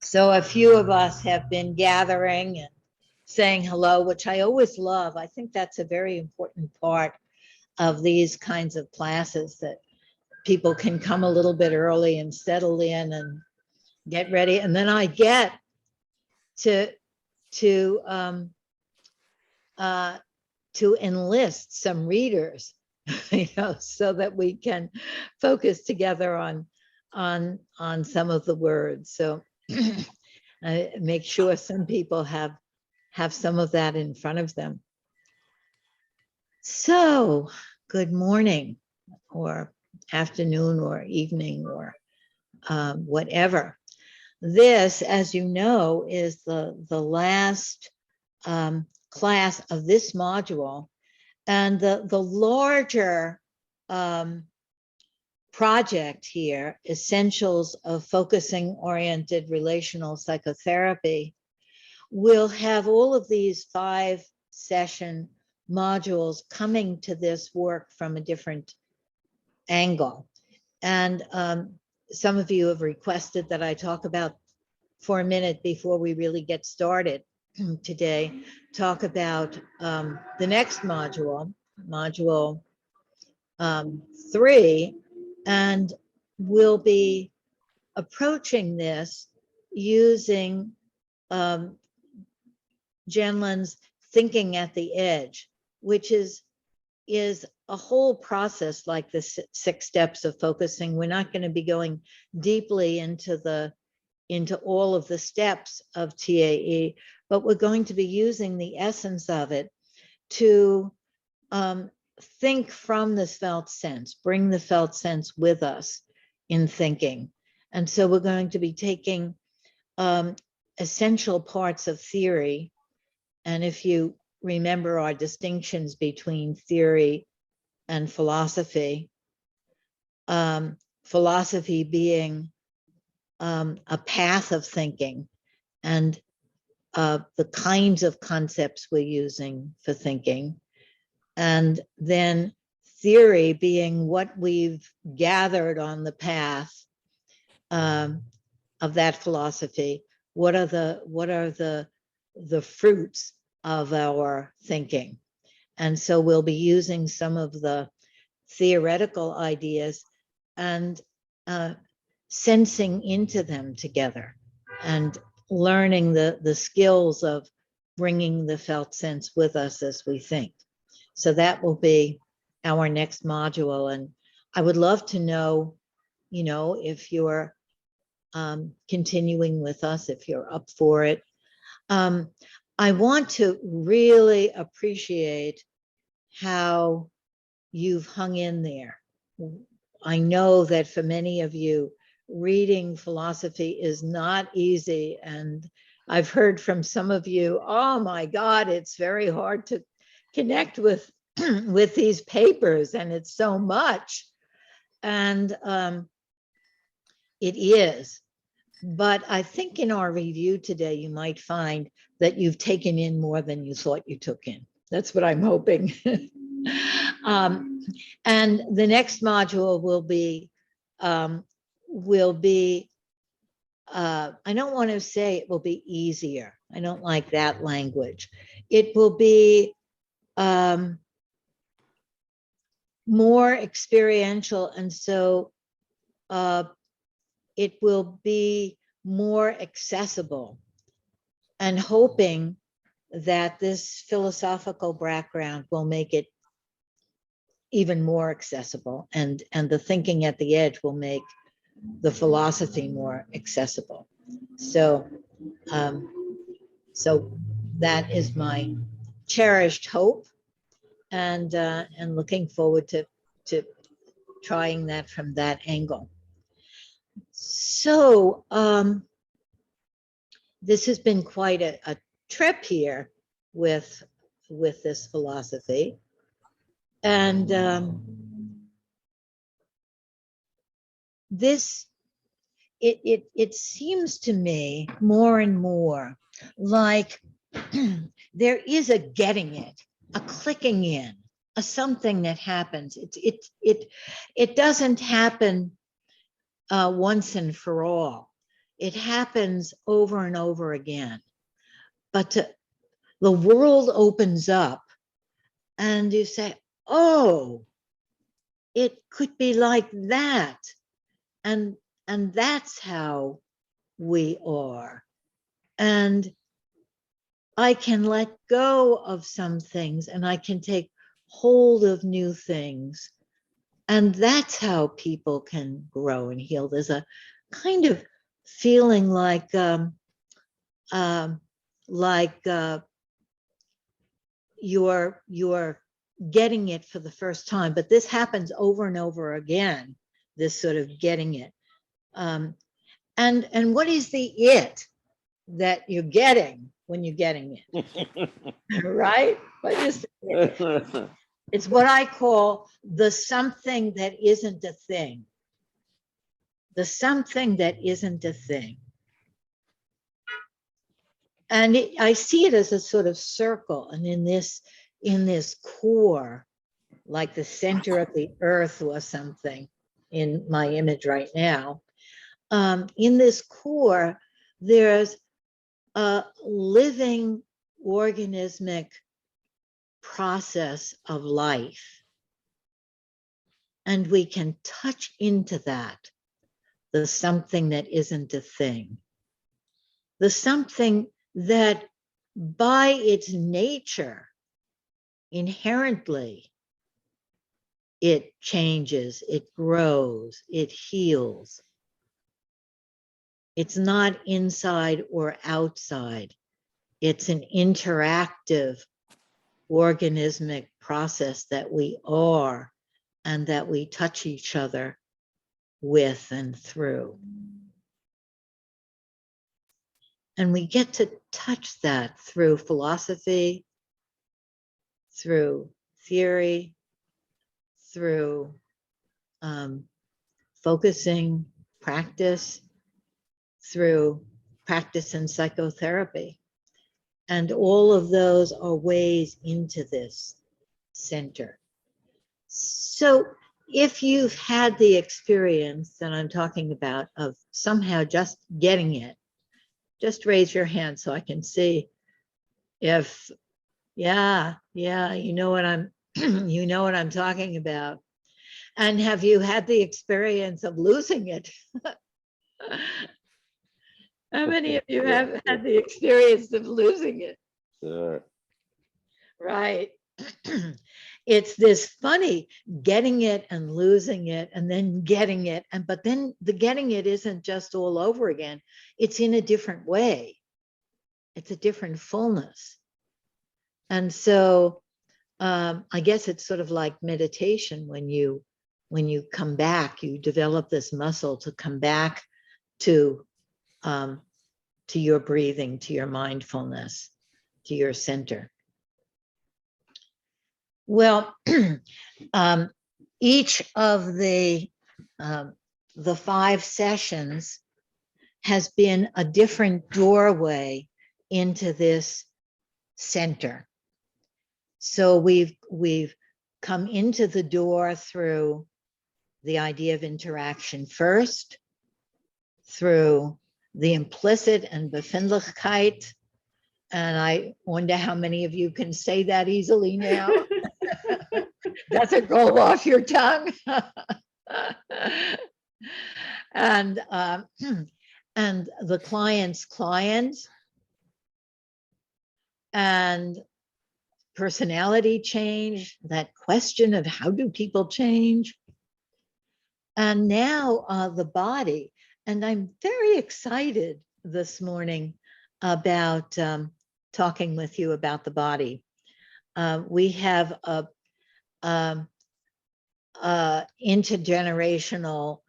So a few of us have been gathering and saying hello, which I always love. I think that's a very important part of these kinds of classes, that people can come a little bit early and settle in and get ready. And then I get to enlist some readers, so that we can focus together on some of the words. So I make sure some people have some of that in front of them. So good morning, or afternoon, or evening, or whatever. This, as you know, is the last class of this module, and the larger project here, Essentials of Focusing Oriented Relational Psychotherapy, will have all of these 5-session modules coming to this work from a different angle. And some of you have requested that I talk about, for a minute before we really get started today, talk about the next module, module 3, and we'll be approaching this using Jenlen's thinking at the edge, which is a whole process like the 6 steps of focusing. We're not going to be going deeply into all of the steps of TAE, but we're going to be using the essence of it to think from this felt sense, bring the felt sense with us in thinking. And so we're going to be taking essential parts of theory. And if you remember our distinctions between theory and philosophy, philosophy being a path of thinking, and the kinds of concepts we're using for thinking, and then theory being what we've gathered on the path of that philosophy. What are the fruits of our thinking? And so we'll be using some of the theoretical ideas and sensing into them together, and learning the skills of bringing the felt sense with us as we think. So that will be our next module. And I would love to know, if you're continuing with us, if you're up for it. I want to really appreciate how you've hung in there. I know that for many of you, reading philosophy is not easy. And I've heard from some of you, oh my God, it's very hard to connect with these papers, and it's so much. And it is. But I think in our review today, you might find that you've taken in more than you thought you took in. That's what I'm hoping. And the next module will be, I don't want to say it will be easier. I don't like that language. It will be more experiential, and so it will be more accessible, and hoping that this philosophical background will make it even more accessible, and the thinking at the edge will make the philosophy more accessible. So so that is my cherished hope, and looking forward to trying that from that angle. So this has been quite a trip here with this philosophy, and it seems to me more and more like there is a getting it, a clicking in, a something that happens. It doesn't happen once and for all. It happens over and over again. But the world opens up and you say, oh, it could be like that. And that's how we are. And I can let go of some things and I can take hold of new things. And that's how people can grow and heal. There's a kind of feeling like you're getting it for the first time, but this happens over and over again, this sort of getting it. And what is the it that you're getting when you're getting it? Right? What is it? It's what I call the something that isn't a thing. The something that isn't a thing. And I see it as a sort of circle, and in this core, like the center of the earth or something in my image right now, in this core, there's a living organismic process of life. And we can touch into that, the something that isn't a thing. The something that by its nature, inherently, it changes, it grows, it heals. It's not inside or outside. It's an interactive organismic process that we are and that we touch each other with and through. And we get to touch that through philosophy, through theory, through focusing, practice, through practice in psychotherapy. And all of those are ways into this center. So if you've had the experience that I'm talking about of somehow just getting it, just raise your hand so I can see if, yeah, you know what I'm, you know what I'm talking about. And have you had the experience of losing it? How many of you have had the experience of losing it? Sure. Right. It's this funny getting it and losing it and then getting it. But then the getting it isn't just all over again. It's in a different way. It's a different fullness. And so I guess it's sort of like meditation. When you come back, you develop this muscle to come back to your breathing, to your mindfulness, to your center. Well, each of the 5 sessions has been a different doorway into this center. So we've come into the door through the idea of interaction first, through the implicit and Befindlichkeit. And I wonder how many of you can say that easily now. Does it roll off your tongue? And the client's client, and personality change, that question of how do people change? And now the body. And I'm very excited this morning about talking with you about the body. We have a intergenerational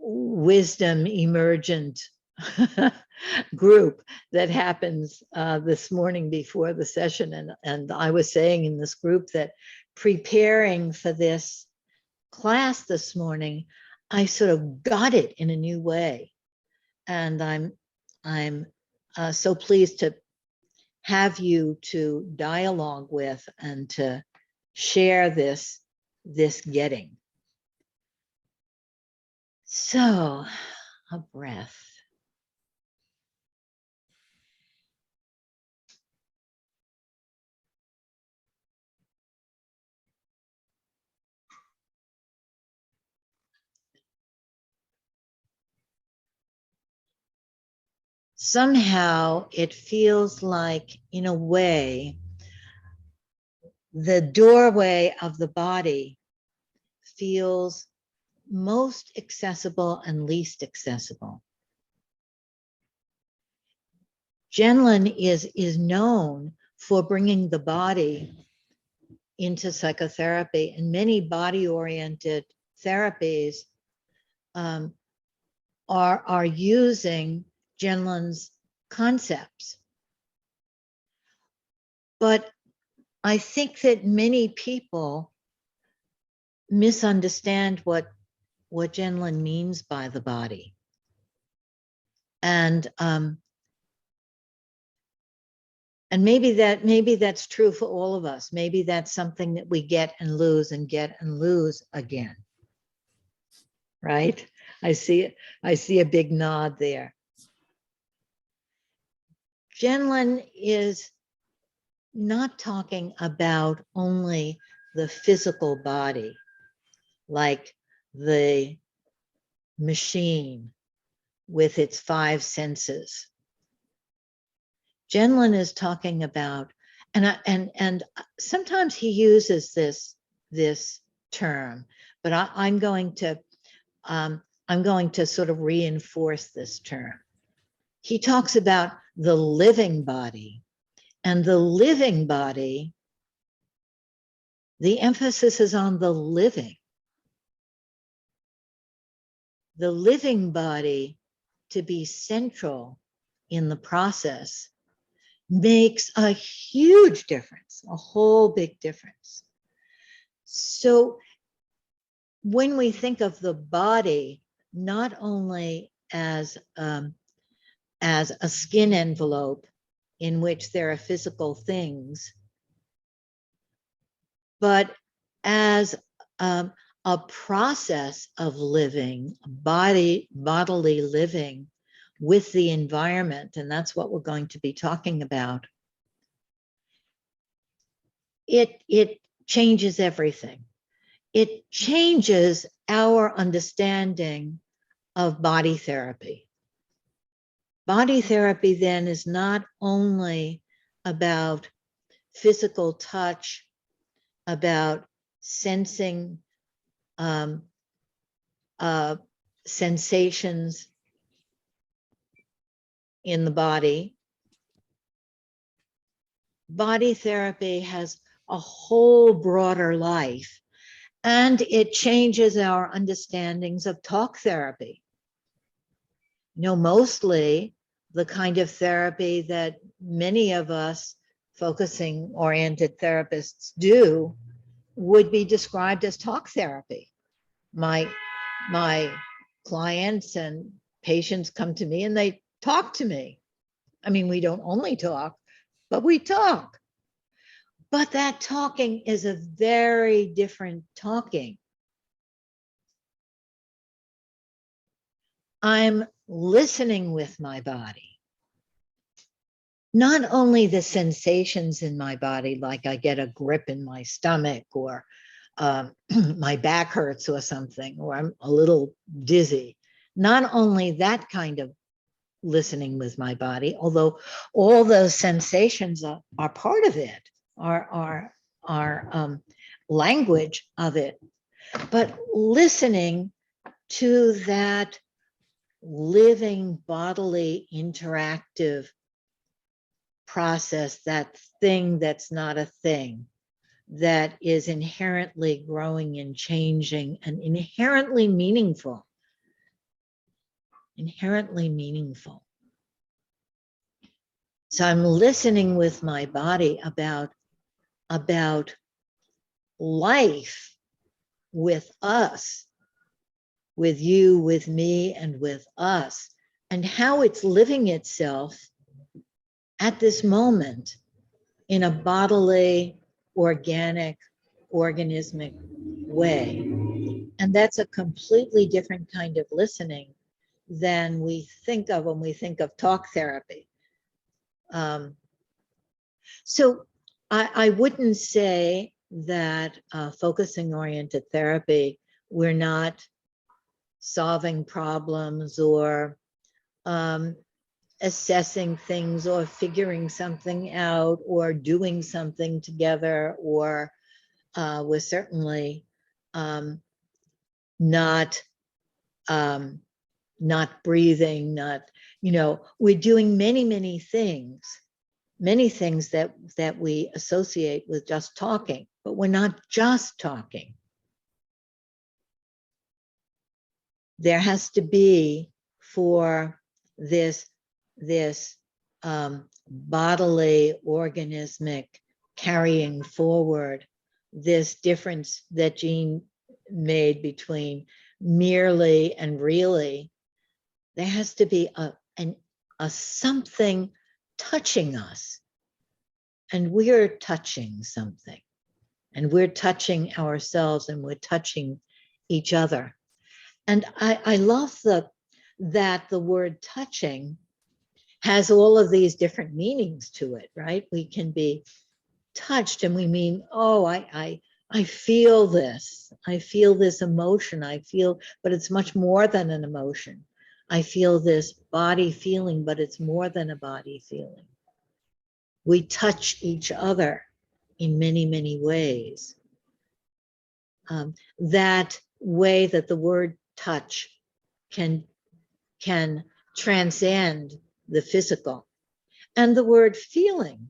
wisdom emergent group that happens this morning before the session. And I was saying in this group that preparing for this class this morning, I sort of got it in a new way. And I'm so pleased to have you to dialogue with and to share this getting. So, a breath. Somehow it feels like, in a way, the doorway of the body feels most accessible and least accessible. Genlin is known for bringing the body into psychotherapy, and many body-oriented therapies are using Genlin's concepts. But I think that many people misunderstand what Genlin means by the body. And maybe that's true for all of us. Maybe that's something that we get and lose again. Right? I see a big nod there. Genlin is not talking about only the physical body, like the machine with its 5 senses. Genlin is talking about, and sometimes he uses this term, but I'm going to sort of reinforce this term. He talks about the living body, and the living body, the emphasis is on the living. The living body to be central in the process makes a huge difference, a whole big difference. So when we think of the body, not only as a skin envelope in which there are physical things, but as a process of living, bodily living with the environment, and that's what we're going to be talking about, it changes everything. It changes our understanding of body therapy. Body therapy then is not only about physical touch, about sensing sensations in the body. Body therapy has a whole broader life, and it changes our understandings of talk therapy. You know, mostly the kind of therapy that many of us focusing oriented therapists do would be described as talk therapy. My clients and patients come to me and they talk to me. I mean, we don't only talk, but we talk. But that talking is a very different talking. I'm listening with my body. Not only the sensations in my body, like I get a grip in my stomach, or my back hurts or something, or I'm a little dizzy. Not only that kind of listening with my body, although all those sensations are part of it, are language of it, but listening to that living bodily interactive process, that thing that's not a thing, that is inherently growing and changing and inherently meaningful. Inherently meaningful. So I'm listening with my body about life with us, with you, with me, and with us, and how it's living itself at this moment in a bodily, organic, organismic way. And that's a completely different kind of listening than we think of when we think of talk therapy. So I wouldn't say that focusing oriented therapy, we're not solving problems or assessing things or figuring something out or doing something together, or we're certainly not not breathing, not, we're doing many things that we associate with just talking, but we're not just talking. There has to be, for this bodily organismic carrying forward, this difference that Jean made between merely and really, there has to be a something touching us, and we're touching something, and we're touching ourselves, and we're touching each other. And I love that the word touching has all of these different meanings to it, right? We can be touched and we mean, oh, I feel this. I feel this emotion. But it's much more than an emotion. I feel this body feeling, but it's more than a body feeling. We touch each other in many ways. That way that the word touch can transcend the physical, and the word feeling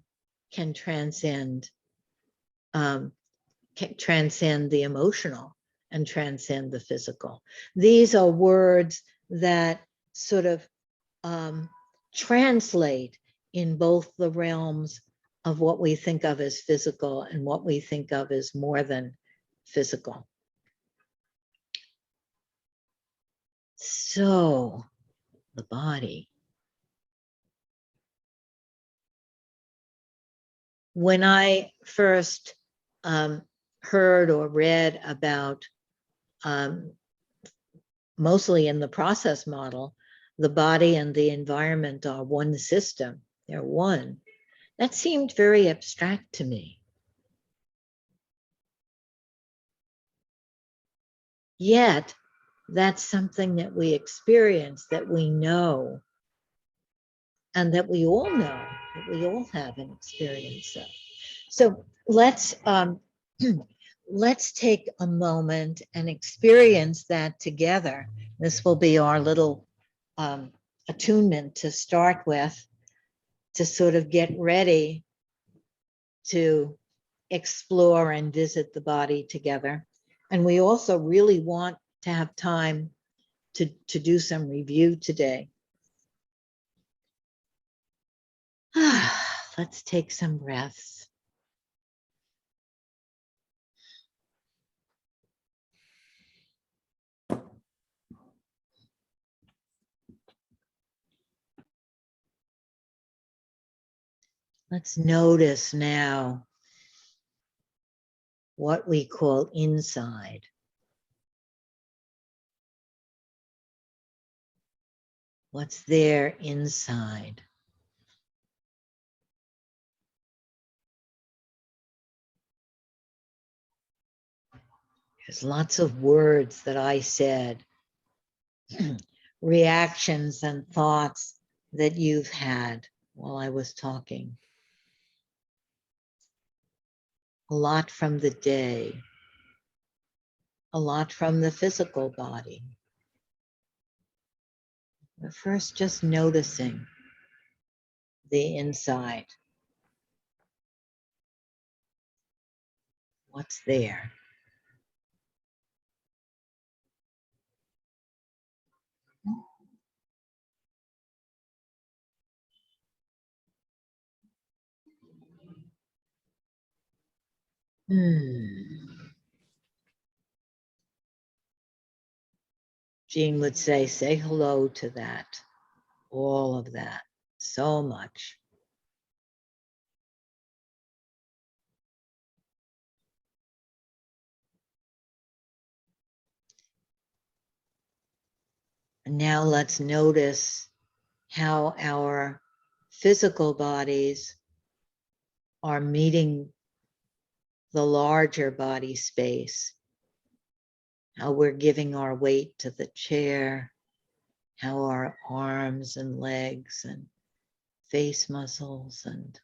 can transcend the emotional and transcend the physical. These are words that sort of translate in both the realms of what we think of as physical and what we think of as more than physical. So, the body. When I first heard or read about, mostly in the process model, the body and the environment are one system, they're one, that seemed very abstract to me. Yet, that's something that we experience, that we know, and that we all know, that we all have an experience of. So let's let's take a moment and experience that together. This will be our little attunement to start with, to sort of get ready to explore and visit the body together. And we also really want to have time to do some review today. Let's take some breaths. Let's notice now what we call inside. What's there inside? There's lots of words that I said, reactions and thoughts that you've had while I was talking. A lot from the day, a lot from the physical body. But first, just noticing the inside. What's there? Jean would say hello to that, all of that, so much. And now let's notice how our physical bodies are meeting the larger body space, how we're giving our weight to the chair, how our arms and legs and face muscles and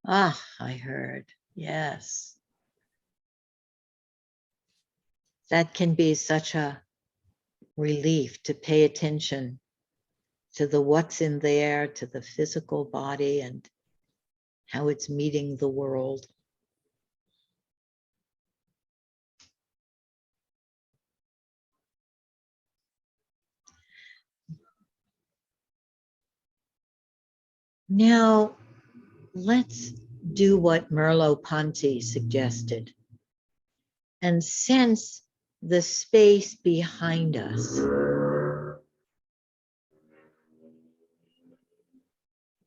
I heard, yes. That can be such a relief to pay attention to the what's in there, to the physical body and how it's meeting the world. Now, let's do what Merleau-Ponty suggested and sense the space behind us.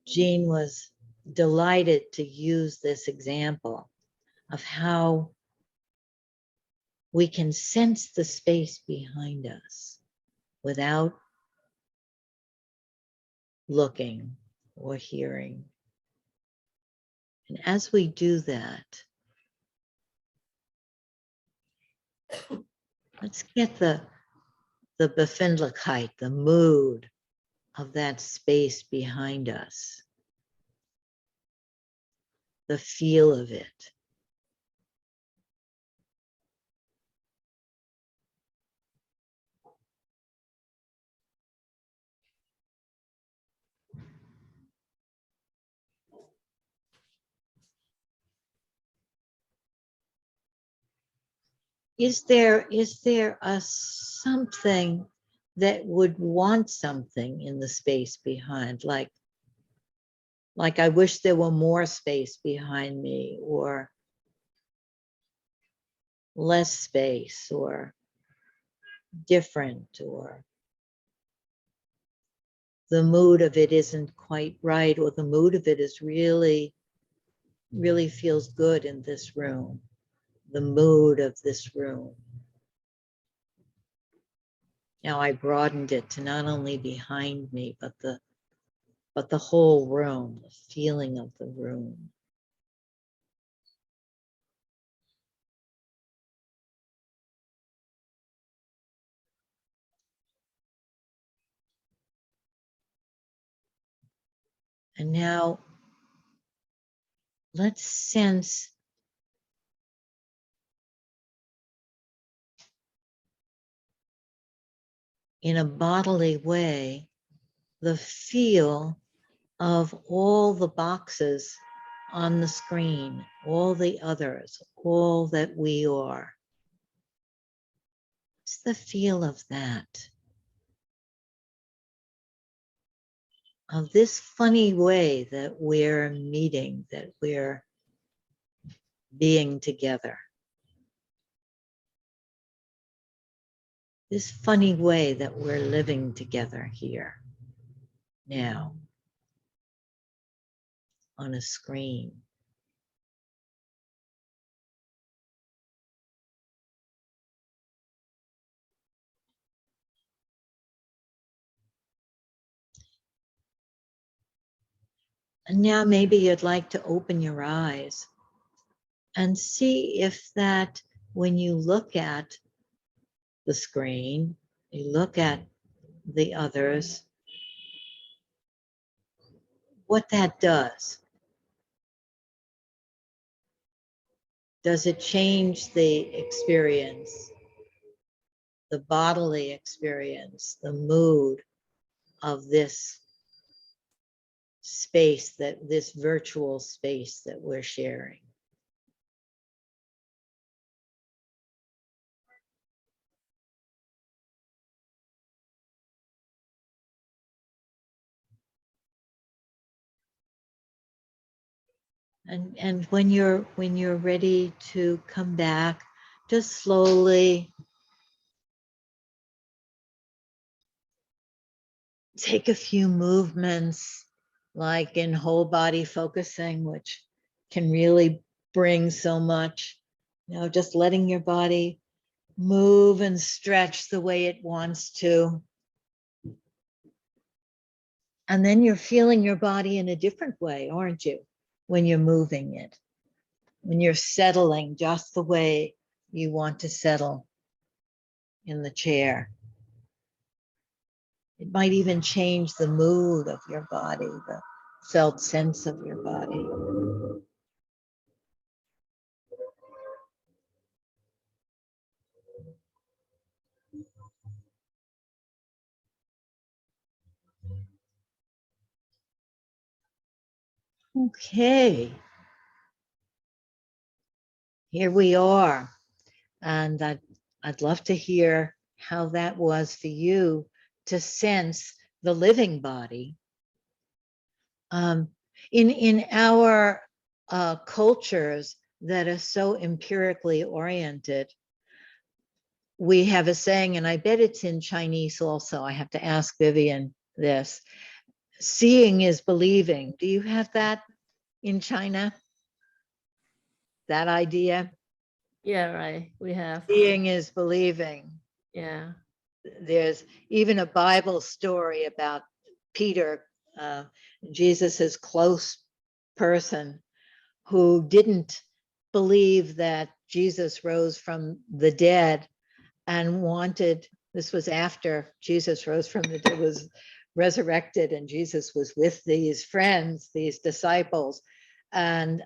Jean was delighted to use this example of how we can sense the space behind us without looking or hearing. And as we do that, let's get the Befindlichkeit, the mood of that space behind us, the feel of it. Is there a something that would want something in the space behind, like I wish there were more space behind me, or less space, or different, or the mood of it isn't quite right, or the mood of it is really feels good in this room, the mood of this room. Now I broadened it to not only behind me, but the whole room, the feeling of the room. And now let's sense in a bodily way the feel of all the boxes on the screen, all the others, all that we are. What's the feel of that? Of this funny way that we're meeting, that we're being together. This funny way that we're living together here now on a screen. And now maybe you'd like to open your eyes and see if that, when you look at the screen, you look at the others, what that does. Does it change the experience, the bodily experience, the mood of this space, that this virtual space that we're sharing? And when you're ready to come back, just slowly take a few movements, like in whole body focusing, which can really bring so much. You know, just letting your body move and stretch the way it wants to. And then you're feeling your body in a different way, aren't you? When you're moving it, when you're settling just the way you want to settle in the chair. It might even change the mood of your body, the felt sense of your body. Okay. Here we are. And I'd love to hear how that was for you to sense the living body. In our cultures that are so empirically oriented, we have a saying, and I bet it's in Chinese also. I have to ask Vivian this. Seeing is believing. Do you have that in China? That idea? Yeah, right. We have. Seeing is believing. Yeah. There's even a Bible story about Peter, Jesus's close person, who didn't believe that Jesus rose from the dead and wanted, this was after Jesus rose from the dead, was resurrected, and Jesus was with these friends, these disciples. And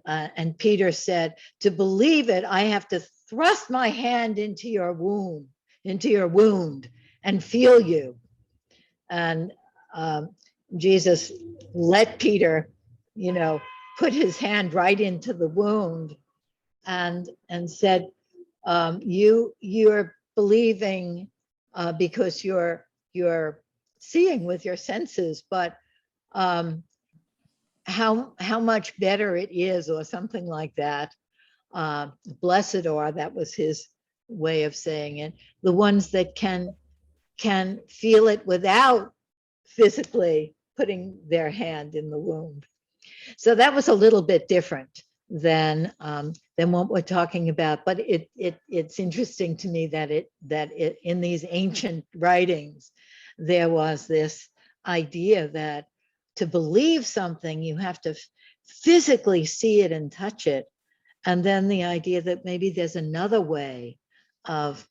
Peter said, to believe it, I have to thrust my hand into your womb, into your wound, and feel you. And Jesus let Peter, put his hand right into the wound and said, you're believing because you're seeing with your senses, but how much better it is, or something like that. Blessed are, that was his way of saying it, the ones that can feel it without physically putting their hand in the wound. So that was a little bit different than what we're talking about. But it's interesting to me that it in these ancient writings, there was this idea that to believe something, you have to physically see it and touch it. And then the idea that maybe there's another way of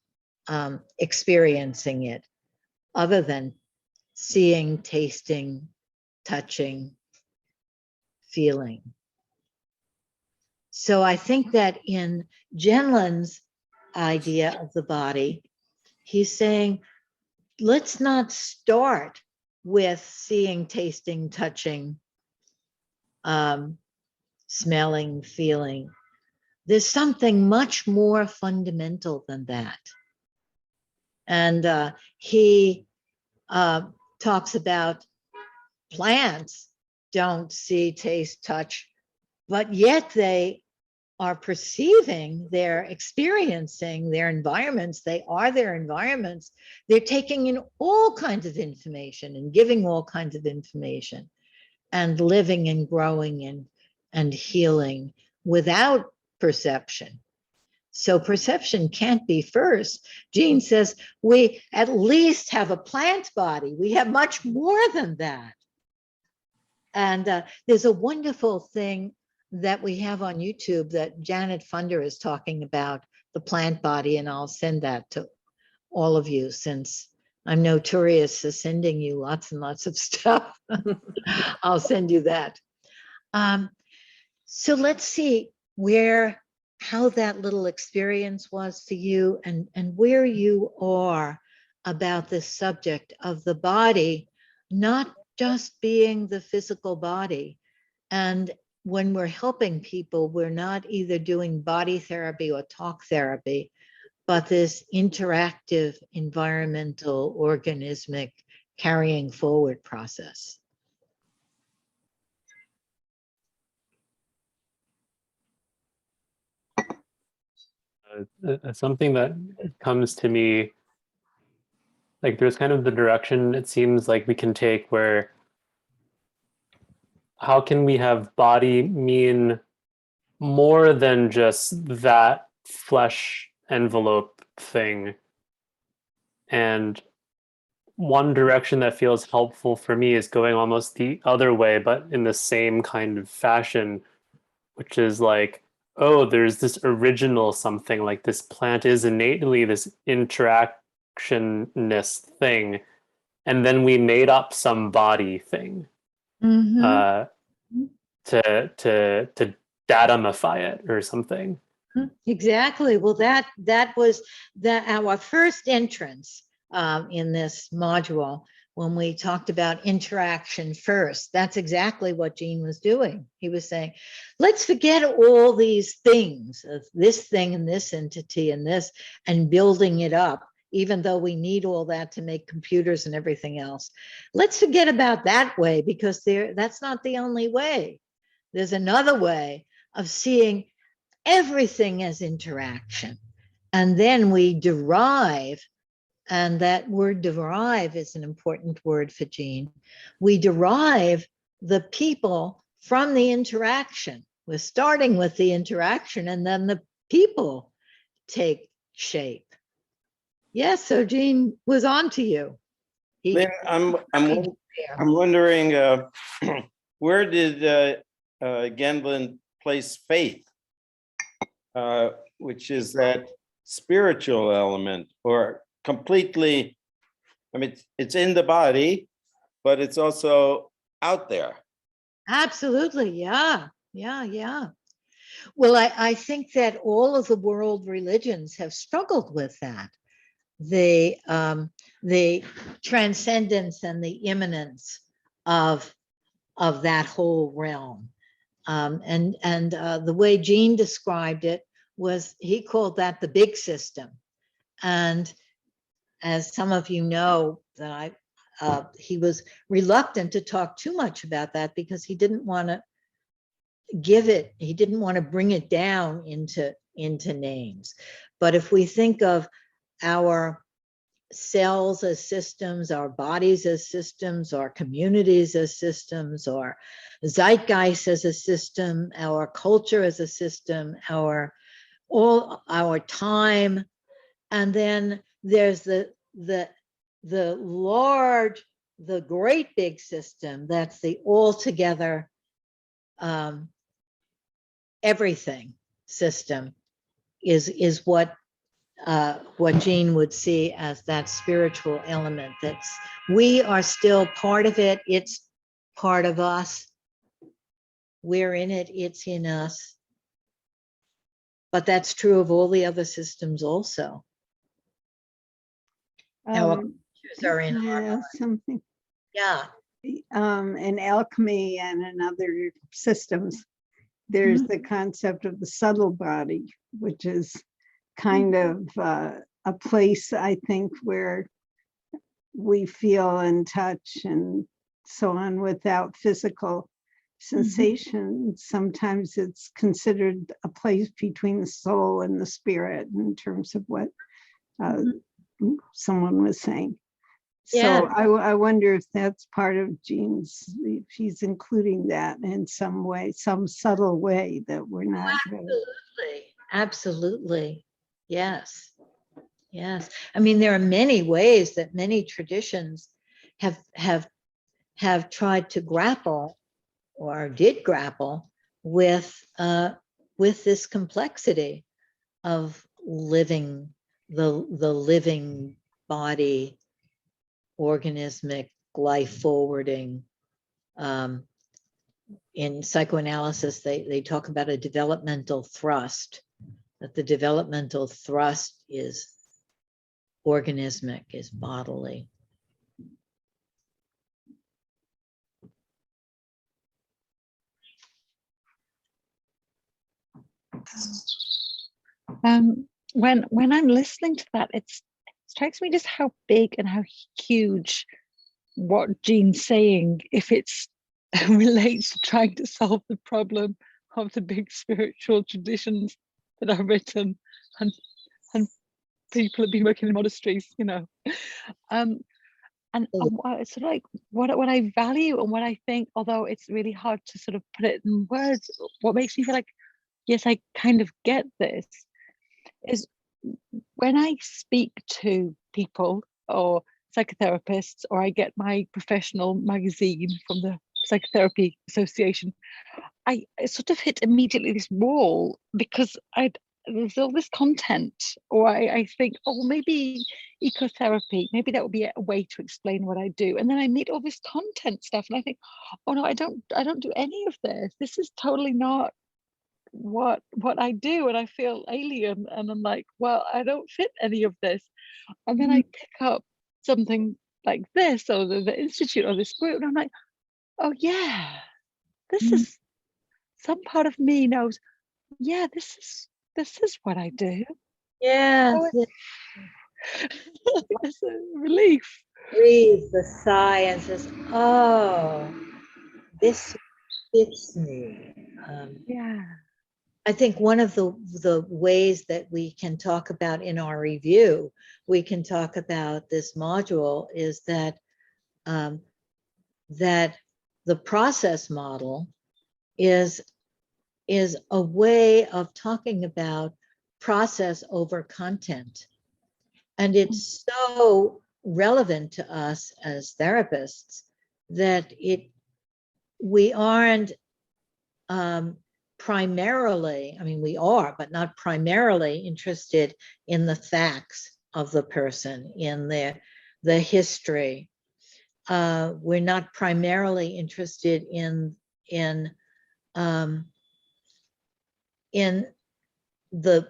experiencing it other than seeing, tasting, touching, feeling. So I think that in Genlin's idea of the body, he's saying, let's not start with seeing, tasting, touching, smelling, feeling. There's something much more fundamental than that. And he talks about plants don't see, taste, touch, but yet they are perceiving, they're experiencing their environments, they are their environments, they're taking in all kinds of information and giving all kinds of information and living and growing and healing without perception. So perception can't be first. Jean says we at least have a plant body. We have much more than that. And there's a wonderful thing that we have on YouTube that Janet Funder is talking about, the plant body, and I'll send that to all of you since I'm notorious for sending you lots and lots of stuff. I'll send you that. So let's see how that little experience was for you and where you are about this subject of the body, not just being the physical body. And when we're helping people, we're not either doing body therapy or talk therapy, but this interactive, environmental, organismic carrying forward process. Something that comes to me, like there's kind of the direction it seems like we can take where how can we have body mean more than just that flesh envelope thing. And one direction that feels helpful for me is going almost the other way, but in the same kind of fashion, which is like, oh, there's this original something, like this plant is innately this interactionness thing. And then we made up some body thing to datamify it or something. Exactly. Well, that was our first entrance in this module when we talked about interaction first. That's exactly what Gene was doing. He was saying, let's forget all these things, this thing and this entity and this, and building it up, even though we need all that to make computers and everything else. Let's forget about that way, because that's not the only way. There's another way of seeing everything as interaction. And then we derive, and that word derive is an important word for Gene. We derive the people from the interaction. We're starting with the interaction, and then the people take shape. Yes, so Gene was on to you. Lynn, I'm wondering, where did Gendlin place faith, which is that spiritual element, or completely, I mean, it's in the body, but it's also out there. Absolutely, yeah. Well, I think that all of the world religions have struggled with that. The transcendence and the immanence of that whole realm. And the way Gene described it was, he called that the big system. And as some of you know, that he was reluctant to talk too much about that, because he didn't want to bring it down into names. But if we think of our cells as systems, our bodies as systems, our communities as systems, our zeitgeist as a system, our culture as a system, all our time, and then there's the great big system that's the altogether everything system, is what Gene would see as that spiritual element. We are still part of it. It's part of us. We're in it. It's in us. But that's true of all the other systems also. Our cultures are in our something. Yeah. In alchemy and in other systems, there's the concept of the subtle body, which is kind of a place, I think, where we feel and touch and so on without physical sensation. Sometimes it's considered a place between the soul and the spirit, in terms of what someone was saying. Yeah. So I wonder if that's part of Gene's, if he's including that in some way, some subtle way that we're not. Absolutely. Yes. I mean, there are many ways that many traditions have tried to grapple, or did grapple with this complexity of living, the living body, organismic life forwarding. In psychoanalysis, they talk about a developmental thrust, that the developmental thrust is organismic, is bodily. When I'm listening to that, it strikes me just how big and how huge what Gene's saying, if it's relates to trying to solve the problem of the big spiritual traditions that are written, and people have been working in monasteries, you know. And it's sort of like what I value and what I think, although it's really hard to sort of put it in words, what makes me feel like, yes, I kind of get this, is when I speak to people or psychotherapists, or I get my professional magazine from the Psychotherapy Association, I sort of hit immediately this wall because there's all this content, or I think, oh, maybe ecotherapy, maybe that would be a way to explain what I do. And then I meet all this content stuff and I think, oh no, I don't do any of this. This is totally not what I do. And I feel alien. And I'm like, well, I don't fit any of this. And then I pick up something like this, or the Institute, or this group, and I'm like, oh yeah, this is, some part of me knows, yeah, this is what I do. Yes, Oh, it's a relief. breathe the sigh and says, oh, this fits me. Yeah. I think one of the ways that we can talk about in our review, we can talk about this module, is that that the process model is a way of talking about process over content. And it's so relevant to us as therapists that we aren't primarily, I mean, we are, but not primarily interested in the facts of the person, in the history. We're not primarily interested in the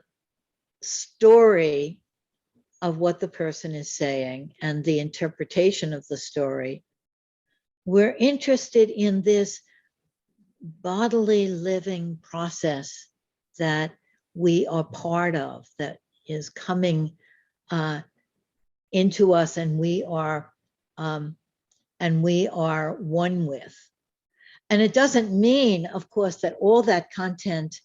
story of what the person is saying and the interpretation of the story. We're interested in this bodily living process that we are part of, that is coming into us, and we are one with. And it doesn't mean, of course, that all that content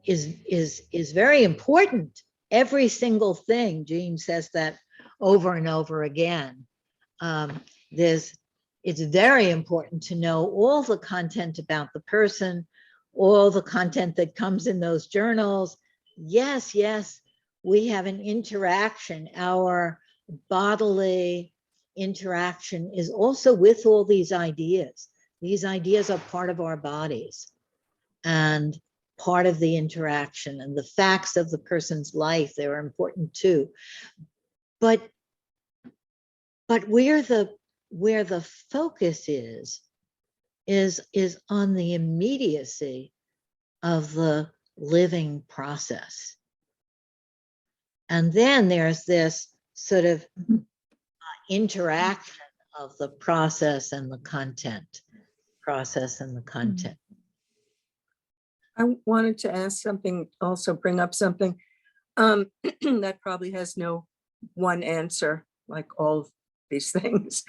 is very important. Every single thing, Jean says that over and over again. It's very important to know all the content about the person, all the content that comes in those journals. Yes, we have an interaction. Our bodily interaction is also with all these ideas. These ideas are part of our bodies and part of the interaction, and the facts of the person's life, they're important too. But where the focus is on the immediacy of the living process. And then there's this sort of interaction of the process and the content. I wanted to ask something, also bring up something that probably has no one answer, like all of these things.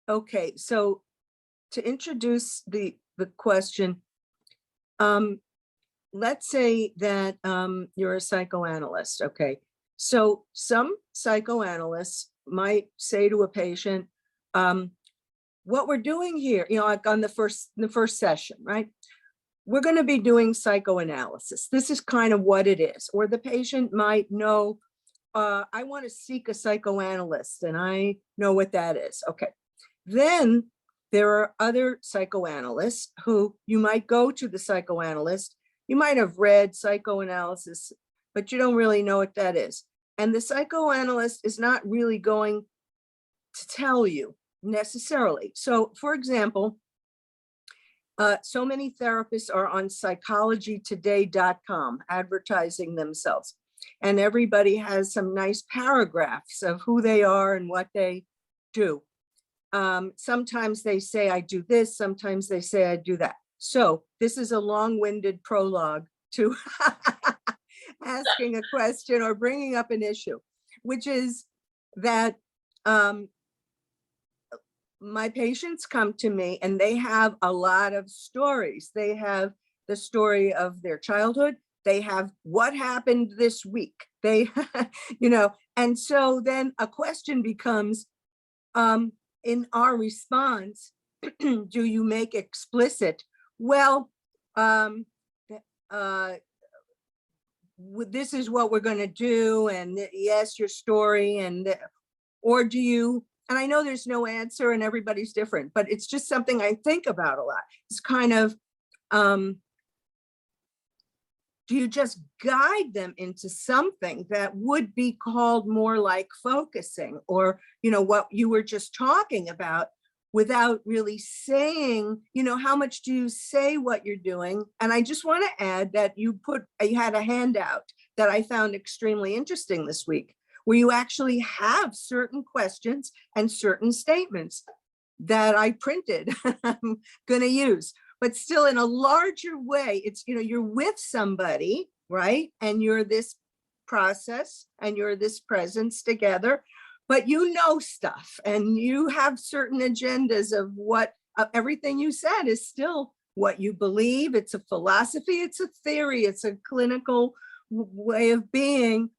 Okay, so to introduce the question, let's say that you're a psychoanalyst, okay? So some psychoanalysts might say to a patient, what we're doing here, like on the first session, right? We're going to be doing psychoanalysis. This is kind of what it is. Or the patient might know, I want to seek a psychoanalyst, and I know what that is. Okay. Then there are other psychoanalysts who you might go to the psychoanalyst. You might have read psychoanalysis, but you don't really know what that is. And the psychoanalyst is not really going to tell you necessarily. So, for example, so many therapists are on psychologytoday.com advertising themselves, and everybody has some nice paragraphs of who they are and what they do. Sometimes they say, I do this, sometimes they say, I do that. So this is a long-winded prologue to asking a question or bringing up an issue, which is that my patients come to me and they have a lot of stories. They have the story of their childhood. They have what happened this week. They, and so then a question becomes, in our response, do you make explicit, well, this is what we're going to do, and yes, your story, or do you, and I know there's no answer and everybody's different, but it's just something I think about a lot. It's kind of, do you just guide them into something that would be called more like focusing, or, what you were just talking about, without really saying, how much do you say what you're doing? And I just want to add that you had a handout that I found extremely interesting this week, where you actually have certain questions and certain statements that I printed, I'm going to use, but still in a larger way. It's, you're with somebody, right? And you're this process and you're this presence together, but stuff, and you have certain agendas of what everything you said is still what you believe. It's a philosophy, it's a theory, it's a clinical way of being.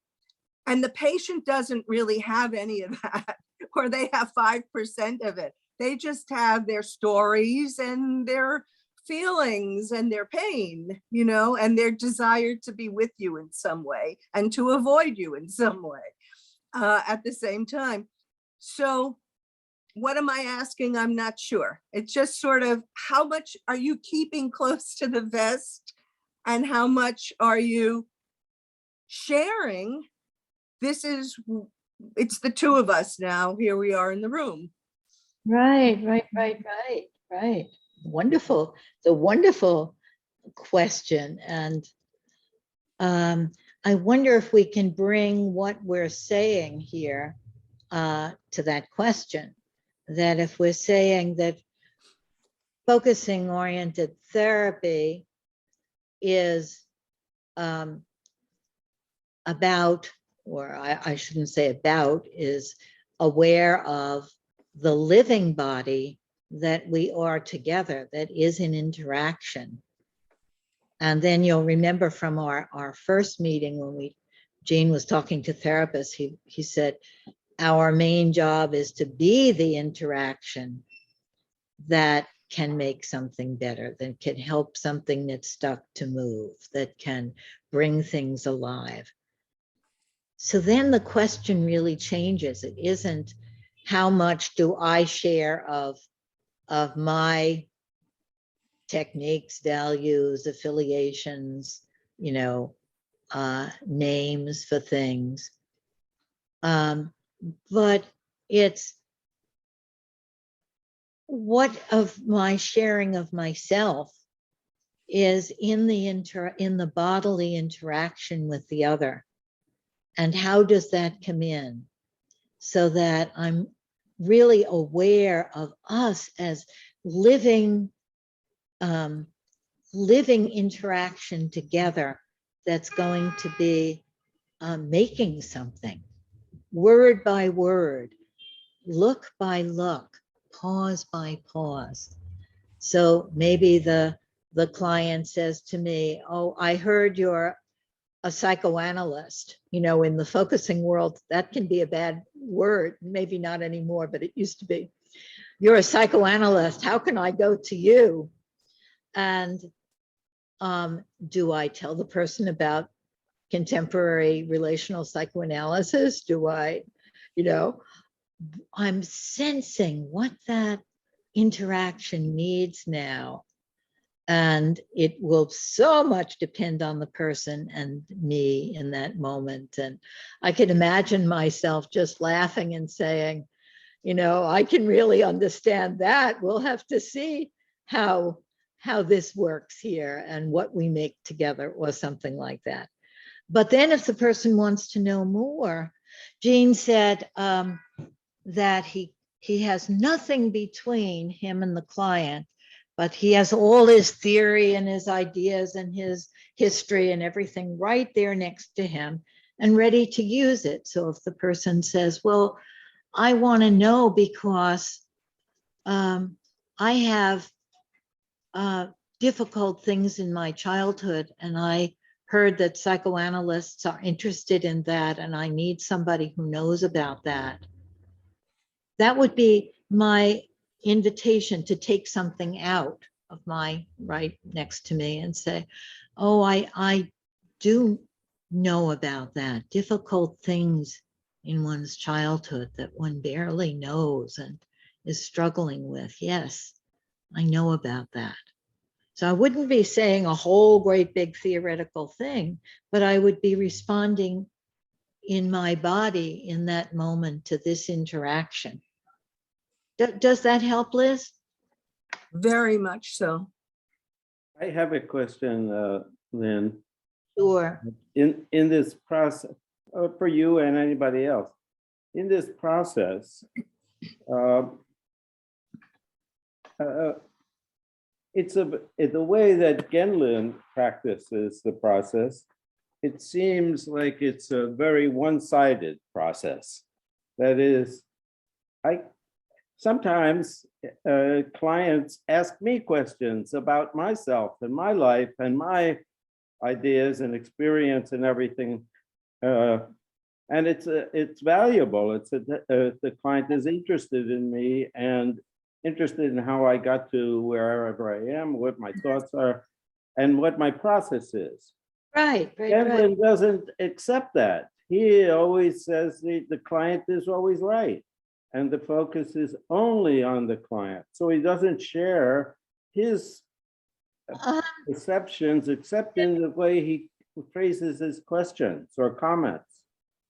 And the patient doesn't really have any of that, or they have 5% of it. They just have their stories and their feelings and their pain, and their desire to be with you in some way and to avoid you in some way at the same time. So what am I asking? I'm not sure. It's just sort of, how much are you keeping close to the vest, and how much are you sharing? It's the two of us now. Here we are in the room. Right. Wonderful. It's a wonderful question. And I wonder if we can bring what we're saying here to that question. That if we're saying that focusing oriented therapy is about, or I shouldn't say about, is aware of the living body that we are together, that is in interaction. And then you'll remember from our first meeting when Gene was talking to therapists, he said, our main job is to be the interaction that can make something better, that can help something that's stuck to move, that can bring things alive. So then the question really changes. It isn't how much do I share of my techniques, values, affiliations, names for things. But it's what of my sharing of myself is in the bodily interaction with the other. And how does that come in? So that I'm really aware of us as living interaction together that's going to be making something, word by word, look by look, pause by pause. So maybe the client says to me, oh, I heard you're a psychoanalyst. In the focusing world, that can be a bad word, maybe not anymore, but it used to be. You're a psychoanalyst, how can I go to you? And do I tell the person about contemporary relational psychoanalysis? Do I, I'm sensing what that interaction needs now. And it will so much depend on the person and me in that moment. And I can imagine myself just laughing and saying, I can really understand that. We'll have to see how this works here and what we make together, or something like that. But then if the person wants to know more, Gene said that he has nothing between him and the client, but he has all his theory and his ideas and his history and everything right there next to him and ready to use it. So if the person says, well, I want to know because I have difficult things in my childhood, and I heard that psychoanalysts are interested in that, and I need somebody who knows about that. That would be my invitation to take something out of my right next to me and say, Oh, I do know about that. Difficult things in one's childhood that one barely knows and is struggling with. Yes, I know about that. So I wouldn't be saying a whole great big theoretical thing, but I would be responding in my body in that moment to this interaction. Does that help, Liz? Very much so. I have a question, Lynn. Sure. In this process, for you and anybody else, in this process, it's the way that Genlin practices the process. It seems like it's a very one-sided process. That is, sometimes clients ask me questions about myself and my life and my ideas and experience and everything. And it's valuable. The client is interested in me and interested in how I got to wherever I am, what my thoughts are, and what my process is. Right. Edwin doesn't accept that. He always says the client is always right. And the focus is only on the client. So he doesn't share his perceptions, except in the way he phrases his questions or comments.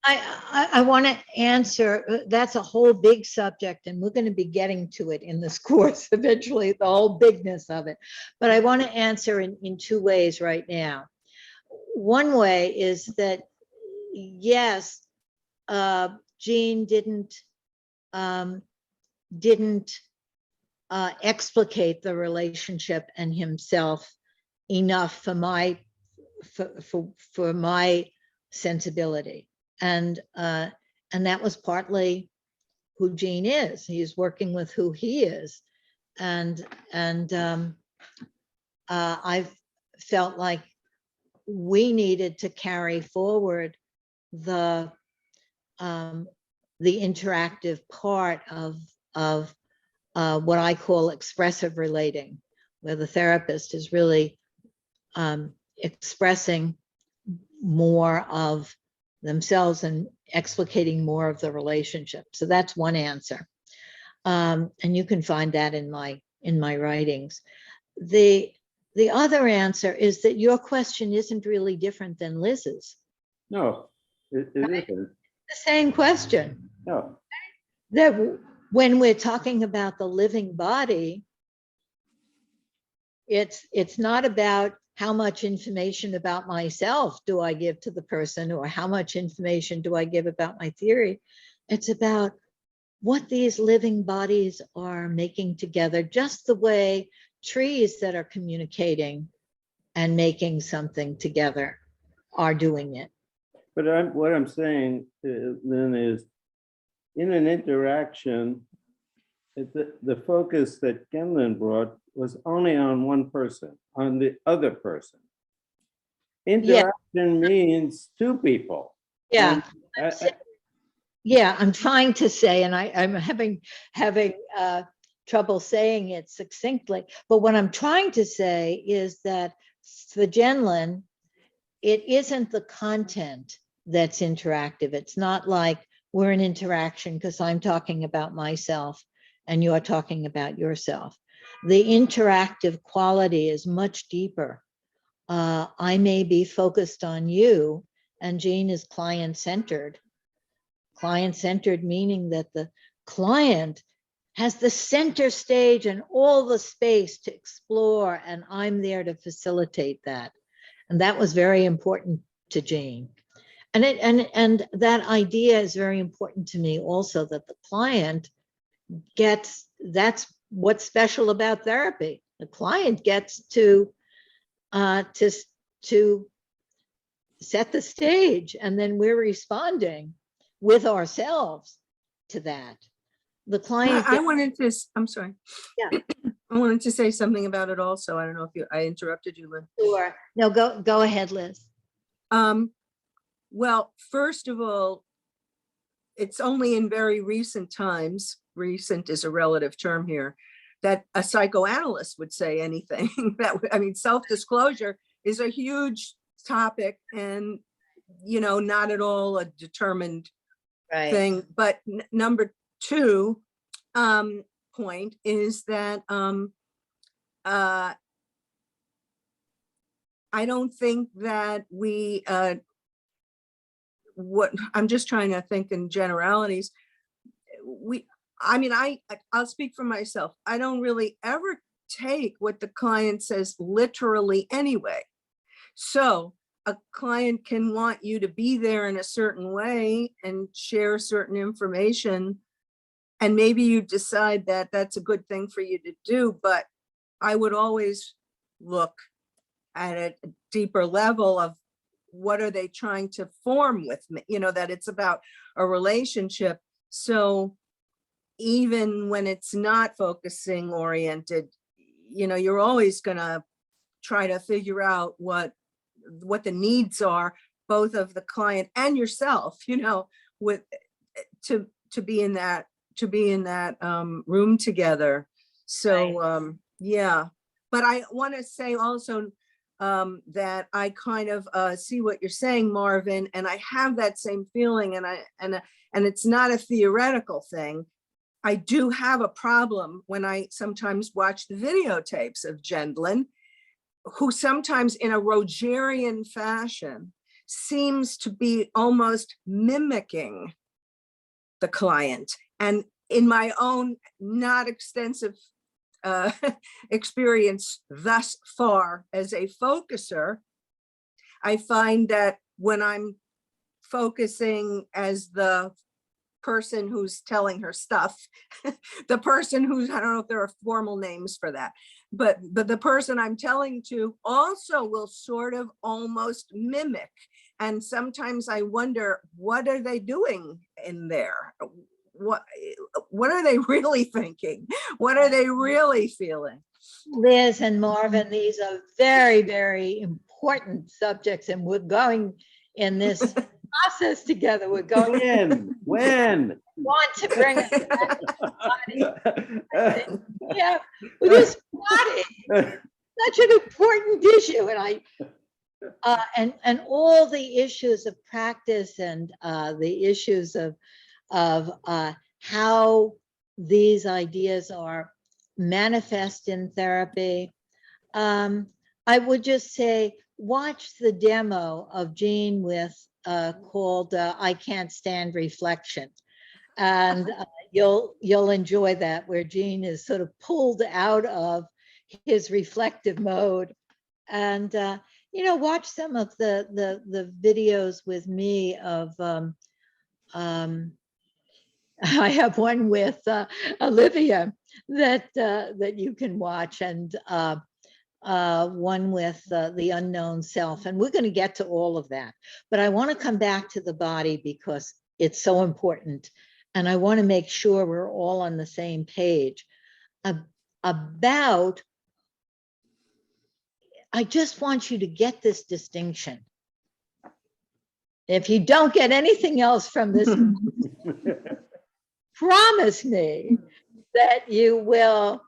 I want to answer, that's a whole big subject, and we're going to be getting to it in this course eventually, the whole bigness of it. But I want to answer in two ways right now. One way is that, yes, Gene didn't explicate the relationship and himself enough for my sensibility, and that was partly who Gene is. He's working with who he is, and I've felt like we needed to carry forward the interactive part of what I call expressive relating, where the therapist is really expressing more of themselves and explicating more of the relationship. So that's one answer, and you can find that in my writings. The other answer is that your question isn't really different than Liz's. No, it isn't. The same question. No. That when we're talking about the living body, it's not about how much information about myself do I give to the person, or how much information do I give about my theory. It's about what these living bodies are making together, just the way trees that are communicating and making something together are doing it. But what I'm saying, Lynn, is in an interaction, the focus that Genlin brought was only on one person, on the other person. Interaction means two people. Yeah. And Yeah, I'm trying to say, and I'm having trouble saying it succinctly, but what I'm trying to say is that for Genlin, it isn't the content that's interactive. It's not like we're in interaction because I'm talking about myself and you're talking about yourself. The interactive quality is much deeper. I may be focused on you, and Jean is client-centered. Client-centered meaning that the client has the center stage and all the space to explore, and I'm there to facilitate that. And that was very important to Jean. And that idea is very important to me also, that the client gets, that's what's special about therapy. The client gets to set the stage, and then we're responding with ourselves to that. The client. I wanted to, I'm sorry. Yeah. I wanted to say something about it also. I don't know if I interrupted you, Lynn. Sure. No, go ahead, Liz. Well, first of all, it's only in very recent times, recent is a relative term here, that a psychoanalyst would say anything. That I mean, self-disclosure is a huge topic and, you know, not at all a determined Right. thing. But number two point is that I don't think that we, what I'm just trying to think in generalities. I'll speak for myself. I don't really ever take what the client says literally anyway. So a client can want you to be there in a certain way and share certain information. And maybe you decide that that's a good thing for you to do, but I would always look at a deeper level of what are they trying to form with me, you know, that it's about a relationship. So even when it's not focusing oriented, you know, you're always gonna try to figure out what the needs are, both of the client and yourself, you know, with to be in that room together. So yeah, but I want to say also that I kind of see what you're saying, Marvin, and I have that same feeling, and it's not a theoretical thing. I do have a problem when I sometimes watch the videotapes of Gendlin, who sometimes in a Rogerian fashion seems to be almost mimicking the client. And in my own not extensive experience thus far as a focuser, I find that when I'm focusing as the person who's telling her stuff, the person who's, I don't know if there are formal names for that, but the person I'm telling to also will sort of almost mimic. And sometimes I wonder, what are they doing in there? What are they really thinking? What are they really feeling? Liz and Marvin, these are very, very important subjects, and we're going in this process together. We're going When? want to bring it back to the body. Yeah, with this body, such an important issue, and and all the issues of practice and the issues of how these ideas are manifest in therapy. I would just say, watch the demo of Jean with called I Can't Stand Reflection. And you'll enjoy that, where Jean is sort of pulled out of his reflective mode. And you know, watch some of the videos with me of I have one with Olivia that you can watch, and one with the unknown self. And we're going to get to all of that. But I want to come back to the body because it's so important. And I want to make sure we're all on the same page about, I just want you to get this distinction. If you don't get anything else from this, promise me that you will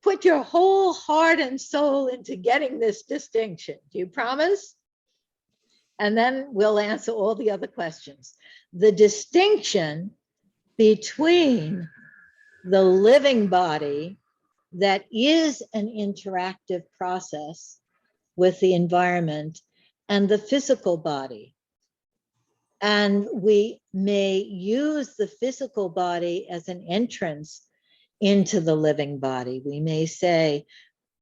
put your whole heart and soul into getting this distinction. Do you promise? And then we'll answer all the other questions. The distinction between the living body that is an interactive process with the environment and the physical body. And we may use the physical body as an entrance into the living body. We may say,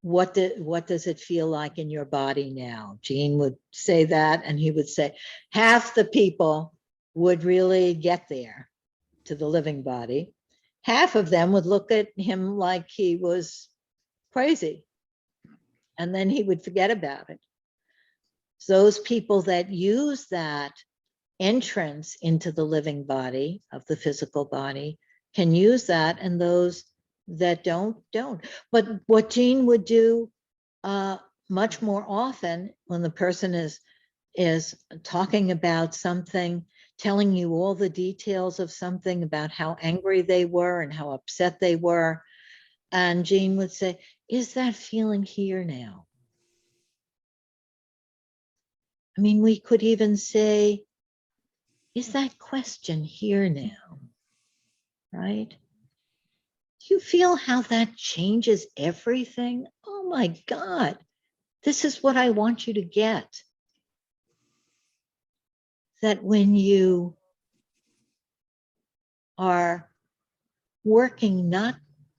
what does it feel like in your body now? Jean would say that, and he would say, half the people would really get there to the living body. Half of them would look at him like he was crazy, and then he would forget about it. So those people that use that entrance into the living body of the physical body can use that, and those that don't. But what Jean would do much more often when the person is talking about something, telling you all the details of something, about how angry they were and how upset they were, and Jean would say, is that feeling here now? I mean, we could even say, is that question here now? Right? Do you feel how that changes everything? Oh my God, this is what I want you to get. That when you are working not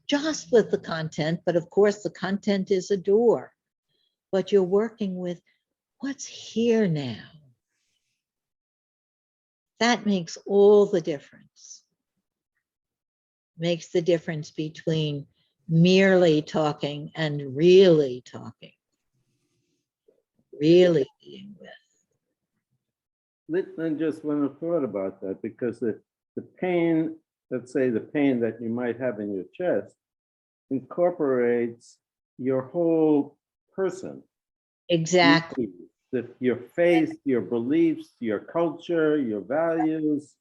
just with the content, but of course the content is a door, but you're working with what's here now. That makes all the difference. Makes the difference between merely talking and really talking, really being with. And just when I thought about that, because the pain, let's say the pain that you might have in your chest, incorporates your whole person. Exactly. Your faith, your beliefs, your culture, your values.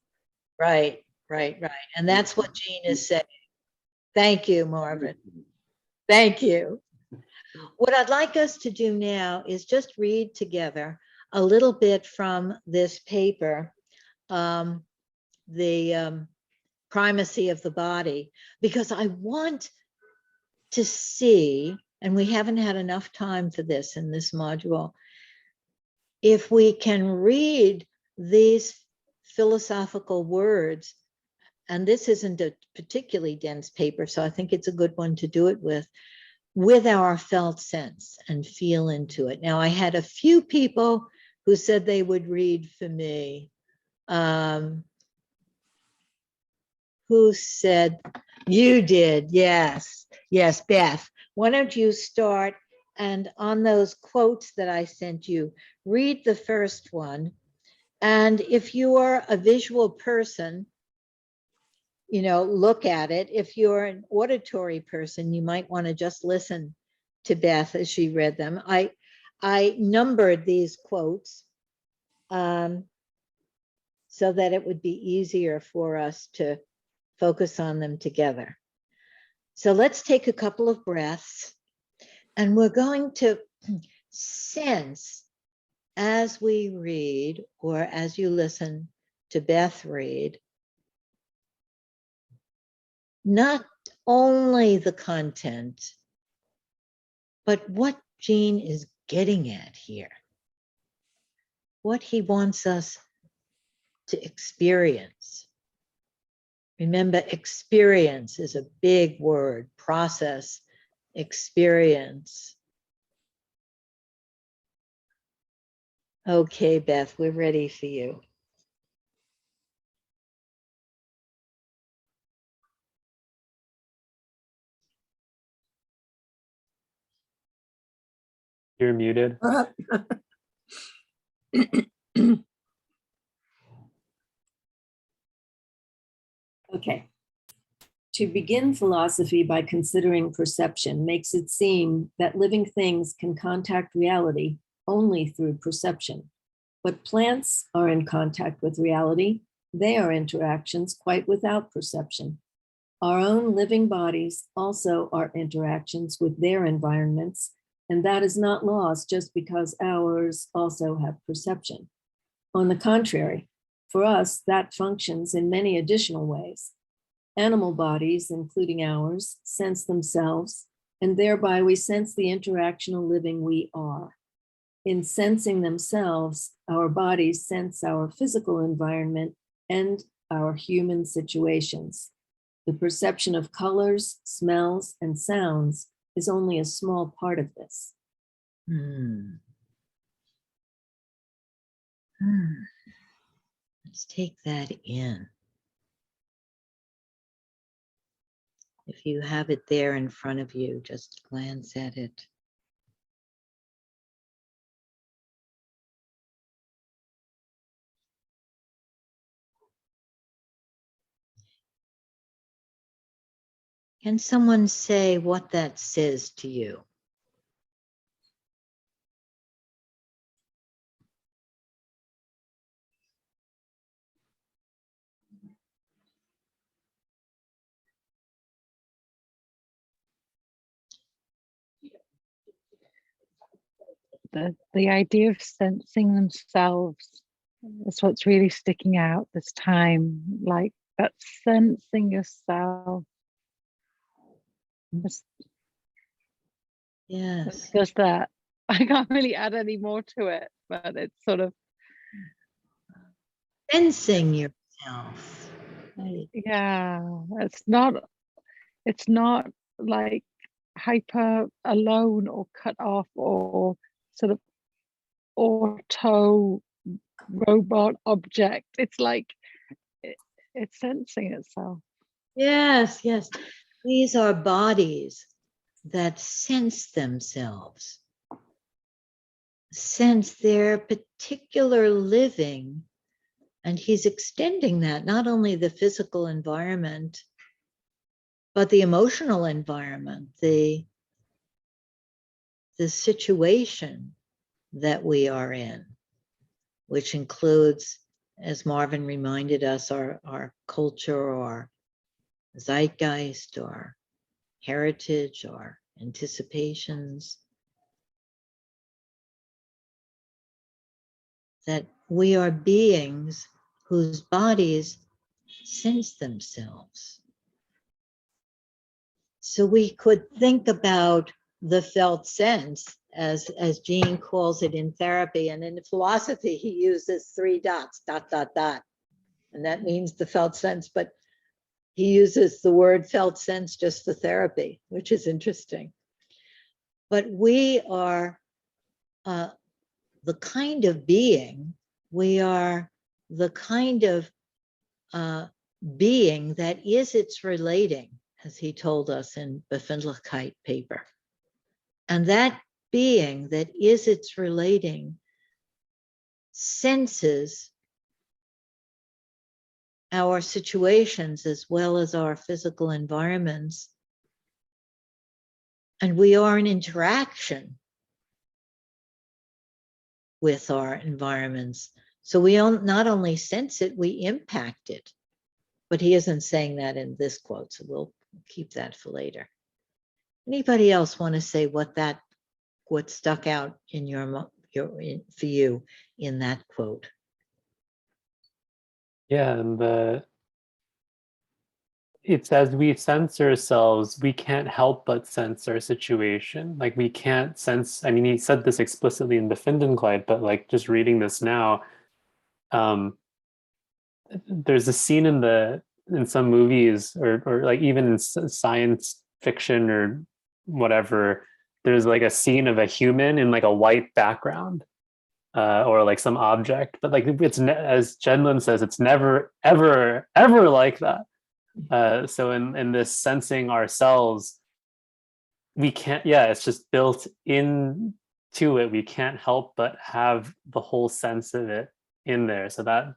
Right. And that's what Jean is saying. Thank you, Marvin. Thank you. What I'd like us to do now is just read together a little bit from this paper, the primacy of the body, because I want to see, and we haven't had enough time for this in this module, if we can read these philosophical words, and this isn't a particularly dense paper, so I think it's a good one to do it with our felt sense and feel into it. Now, I had a few people who said they would read for me. Who said, you did, yes, Beth. Why don't you start, and on those quotes that I sent you, read the first one. And if you are a visual person, you know, look at it. If you're an auditory person, you might want to just listen to Beth as she read them. I numbered these quotes so that it would be easier for us to focus on them together. So let's take a couple of breaths, and we're going to sense as we read, or as you listen to Beth read, not only the content, but what Jean is getting at here, what he wants us to experience. Remember, experience is a big word, process, experience. Okay, Beth, we're ready for you. You're muted. Okay. To begin philosophy by considering perception makes it seem that living things can contact reality only through perception. But plants are in contact with reality. They are interactions quite without perception. Our own living bodies also are interactions with their environments, and that is not lost just because ours also have perception. On the contrary, for us, that functions in many additional ways. Animal bodies, including ours, sense themselves, and thereby we sense the interactional living we are. In sensing themselves, our bodies sense our physical environment and our human situations. The perception of colors, smells, and sounds is only a small part of this. Let's take that in. If you have it there in front of you, just glance at it. Can someone say what that says to you? the idea of sensing themselves is what's really sticking out this time. Like that sensing yourself. Yes. Just that. I can't really add any more to it, but it's sort of, Sensing yourself. Right. yeah, it's not like hyper alone or cut off or sort of auto robot object. It's like it's sensing itself. Yes, yes. These are bodies that sense themselves, sense their particular living. And he's extending that, not only the physical environment, but the emotional environment, the situation that we are in, which includes, as Marvin reminded us, our culture, our zeitgeist, our heritage, our anticipations, that we are beings whose bodies sense themselves. So we could think about the felt sense as Jean calls it in therapy, and in philosophy he uses 3 dots, ... and that means the felt sense, but he uses the word felt sense just for therapy, which is interesting. But we are the kind of being, we are the kind of being that is its relating, as he told us in Befindlichkeit paper. And that being that is its relating senses our situations as well as our physical environments. And we are in interaction with our environments. So we not only sense it, we impact it. But he isn't saying that in this quote, so we'll keep that for later. Anybody else want to say what stuck out in for you in that quote? Yeah, and it's as we sense ourselves, we can't help but sense our situation. Like we can't sense, I mean, he said this explicitly in Befindlichkeit, but like just reading this now, there's a scene in some movies or like even in science fiction or whatever, there's like a scene of a human in like a white background. Or like some object, but like it's as Jenlin says, it's never ever like that. So in this sensing ourselves, we can't. Yeah, it's just built into it. We can't help but have the whole sense of it in there. So that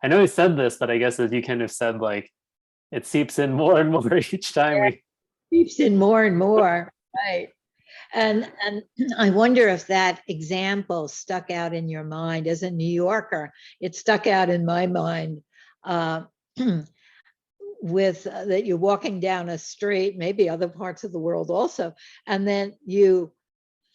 I know he said this, but I guess as you kind of said, like it seeps in more and more each time we Seeps in more and more, right? And I wonder if that example stuck out in your mind. As a New Yorker, it stuck out in my mind with that you're walking down a street, maybe other parts of the world also, and then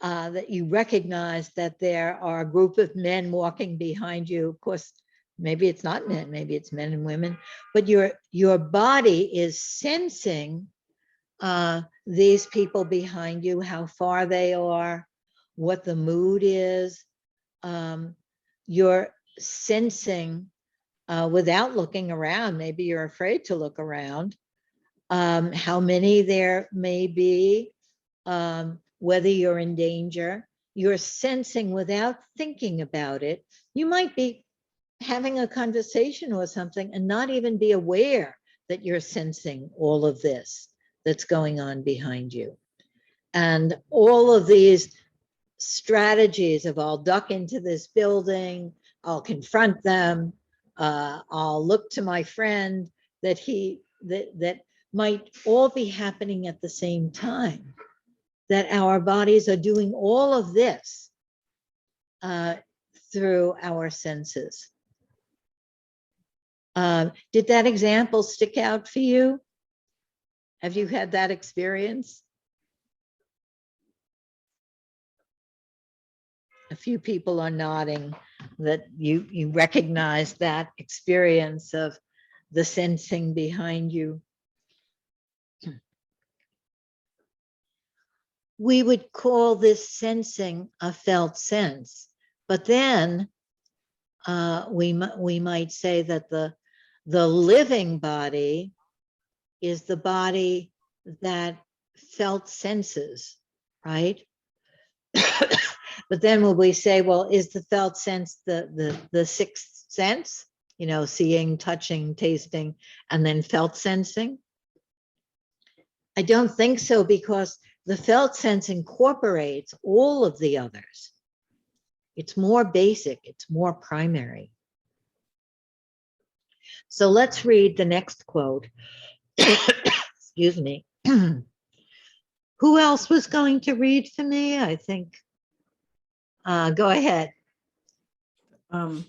that you recognize that there are a group of men walking behind you. Of course, maybe it's not men, maybe it's men and women, but your body is sensing these people behind you, how far they are, what the mood is. You're sensing without looking around. Maybe you're afraid to look around. How many there may be, whether you're in danger. You're sensing without thinking about it. You might be having a conversation or something and not even be aware that you're sensing all of this that's going on behind you. And all of these strategies of I'll duck into this building, I'll confront them, I'll look to my friend, that might all be happening at the same time, that our bodies are doing all of this through our senses. Did that example stick out for you? Have you had that experience? A few people are nodding that you recognize that experience of the sensing behind you. We would call this sensing a felt sense, but then we might say that the living body is the body that felt senses, right? But then when we say, well, is the felt sense the sixth sense, you know, seeing, touching, tasting, and then felt sensing? I don't think so, because the felt sense incorporates all of the others. It's more basic, it's more primary. So let's read the next quote. Excuse me. Who else was going to read for me? I think. Go ahead. Dorothy.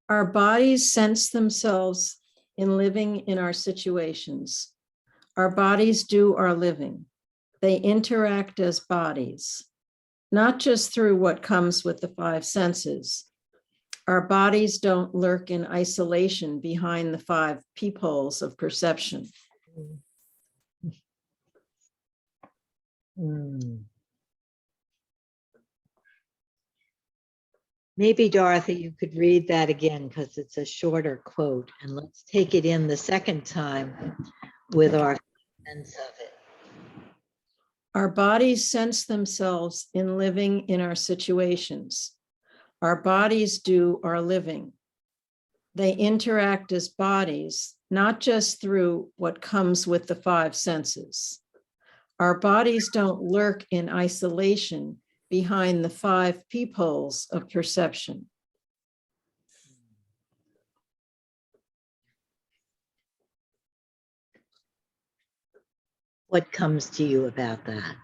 Our bodies sense themselves in living in our situations. Our bodies do our living. They interact as bodies, not just through what comes with the five senses. Our bodies don't lurk in isolation behind the five peepholes of perception. Maybe, Dorothy, you could read that again, because it's a shorter quote, and let's take it in the second time with our sense of it. Our bodies sense themselves in living in our situations. Our bodies do our living. They interact as bodies, not just through what comes with the five senses. Our bodies don't lurk in isolation behind the five peepholes of perception. What comes to you about that?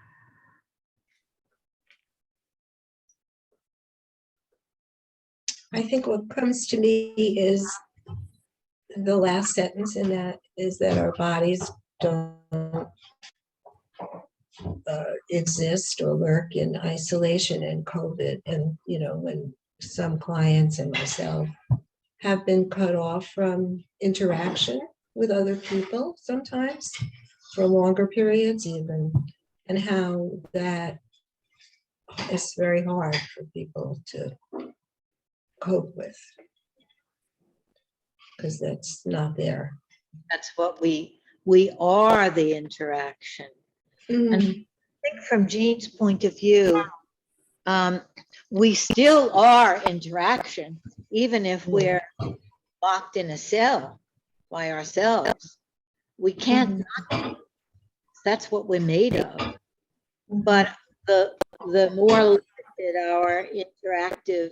I think what comes to me is the last sentence in that is that our bodies don't exist or lurk in isolation and COVID. And, you know, when some clients and myself have been cut off from interaction with other people sometimes for longer periods even, and how that is very hard for people to cope with because that's not there. That's what we are, the interaction. And I think from Jean's point of view, we still are interaction, even if we're locked in a cell by ourselves. We can't not be. That's what we're made of. But the more limited our interactive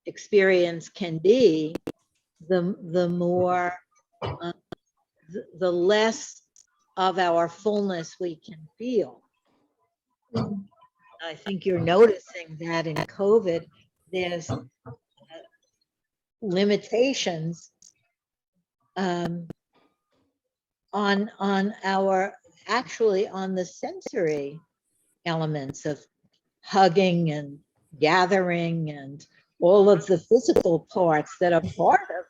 experience can be, the more, the less of our fullness we can feel. I think you're noticing that in COVID, there's limitations on our, actually on the sensory elements of hugging and gathering and all of the physical parts that are part of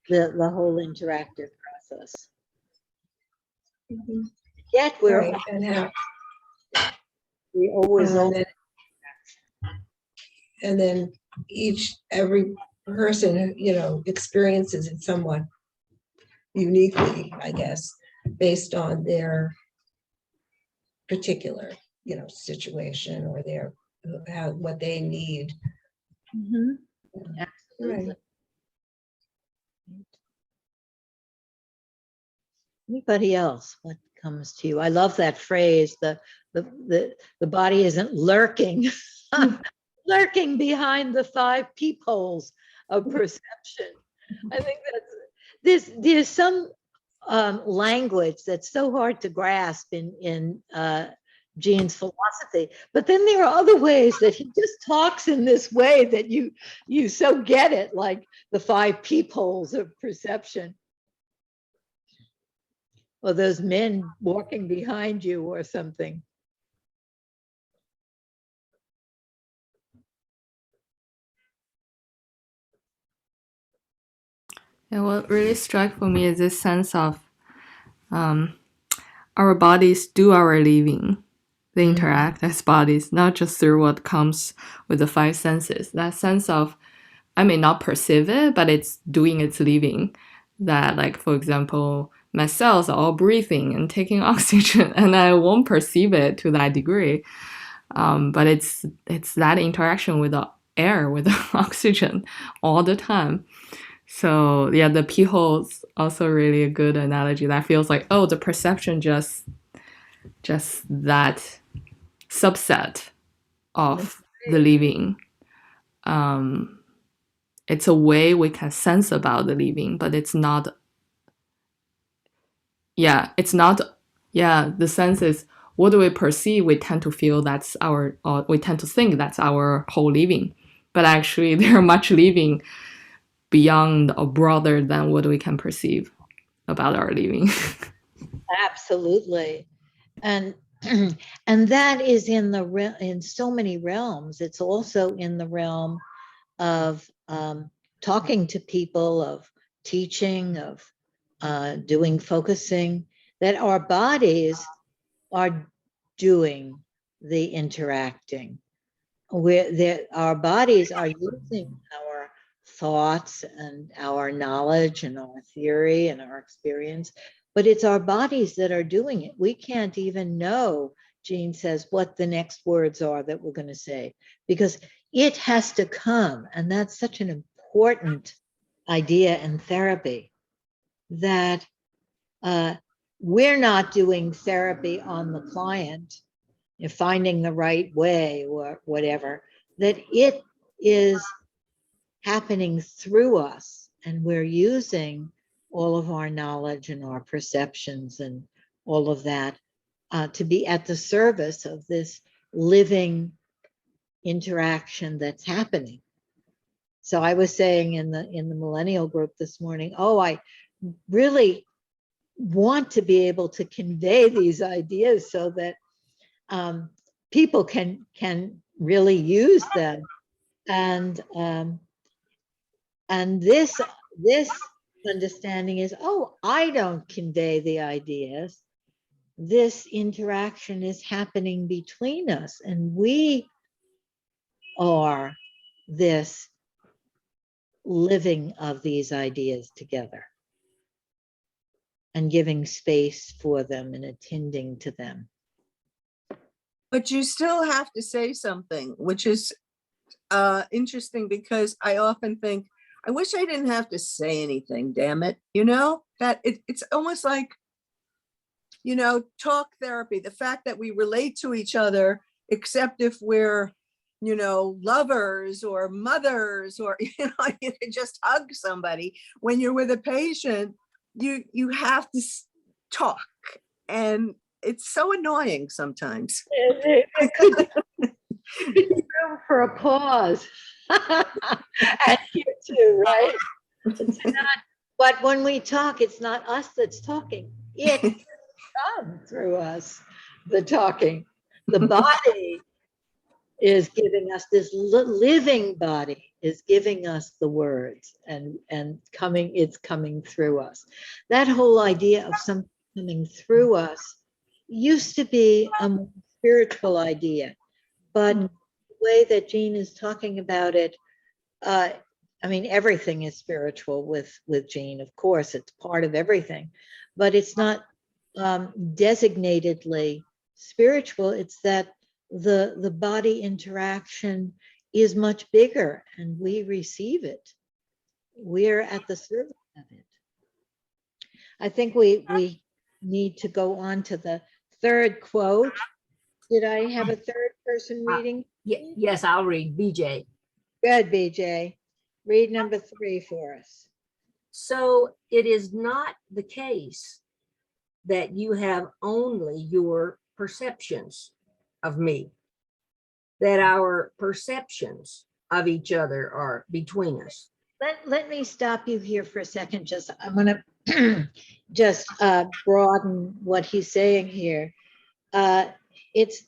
the whole interactive process. Yet we're Right, and how, we always and then every person, you know, experiences it somewhat uniquely, I guess, based on their particular, you know, situation or their what they need. Absolutely. Right. Anybody else? What comes to you? I love that phrase. The body isn't lurking, lurking behind the five peepholes of perception. I think there's some language that's so hard to grasp in Jean's philosophy, but then there are other ways that he just talks in this way that you so get it, like the five peepholes of perception. Or those men walking behind you or something. And what really struck for me is this sense of our bodies do our living. They interact as bodies, not just through what comes with the five senses. That sense of, I may not perceive it, but it's doing its living. That, like, for example, my cells are all breathing and taking oxygen, and I won't perceive it to that degree. But it's that interaction with the air, with the oxygen all the time. So yeah, the pee hole's also really a good analogy. That feels like, oh, the perception just that subset of the living. It's a way we can sense about the living, but it's not. Yeah, it's not. Yeah, the sense is, what do we perceive? We tend to feel that's our, or we tend to think that's our whole living. But actually, there are much living beyond or broader than what we can perceive about our living. Absolutely. And and that is in so many realms. It's also in the realm of talking to people, of teaching, of doing focusing, that our bodies are doing the interacting. Our bodies are using our thoughts and our knowledge and our theory and our experience, but it's our bodies that are doing it. We can't even know, Jean says, what the next words are that we're going to say, because it has to come. And that's such an important idea in therapy, that we're not doing therapy on the client, finding the right way or whatever, that it is happening through us, and we're using all of our knowledge and our perceptions and all of that to be at the service of this living interaction that's happening. So I was saying in the millennial group this morning, oh, I really want to be able to convey these ideas so that people can really use them, and this understanding is, oh, I don't convey the ideas. This interaction is happening between us, and we are this living of these ideas together and giving space for them and attending to them. But you still have to say something, which is interesting, because I often think, I wish I didn't have to say anything, damn it. That it's almost like, talk therapy, the fact that we relate to each other, except if we're, lovers or mothers, or, you can just hug somebody. When you're with a patient, you have to talk. And it's so annoying sometimes. It could be room for a pause. And you too, right? It's not, but when we talk, it's not us that's talking. It comes through us, the talking. The body is giving us this living body is giving us the words, and it's coming through us. That whole idea of something coming through us used to be a more spiritual idea, but the way that Jean is talking about it, I mean, everything is spiritual with Jean, of course, it's part of everything, but it's not designatedly spiritual. It's that the body interaction is much bigger, and we receive it. We're at the service of it. I think we need to go on to the third quote. Did I have a third person reading? Yes, I'll read BJ. Good, BJ. Read number 3 for us. So it is not the case that you have only your perceptions of me, that our perceptions of each other are between us. Let me stop you here for a second. I'm going to just broaden what he's saying here. It's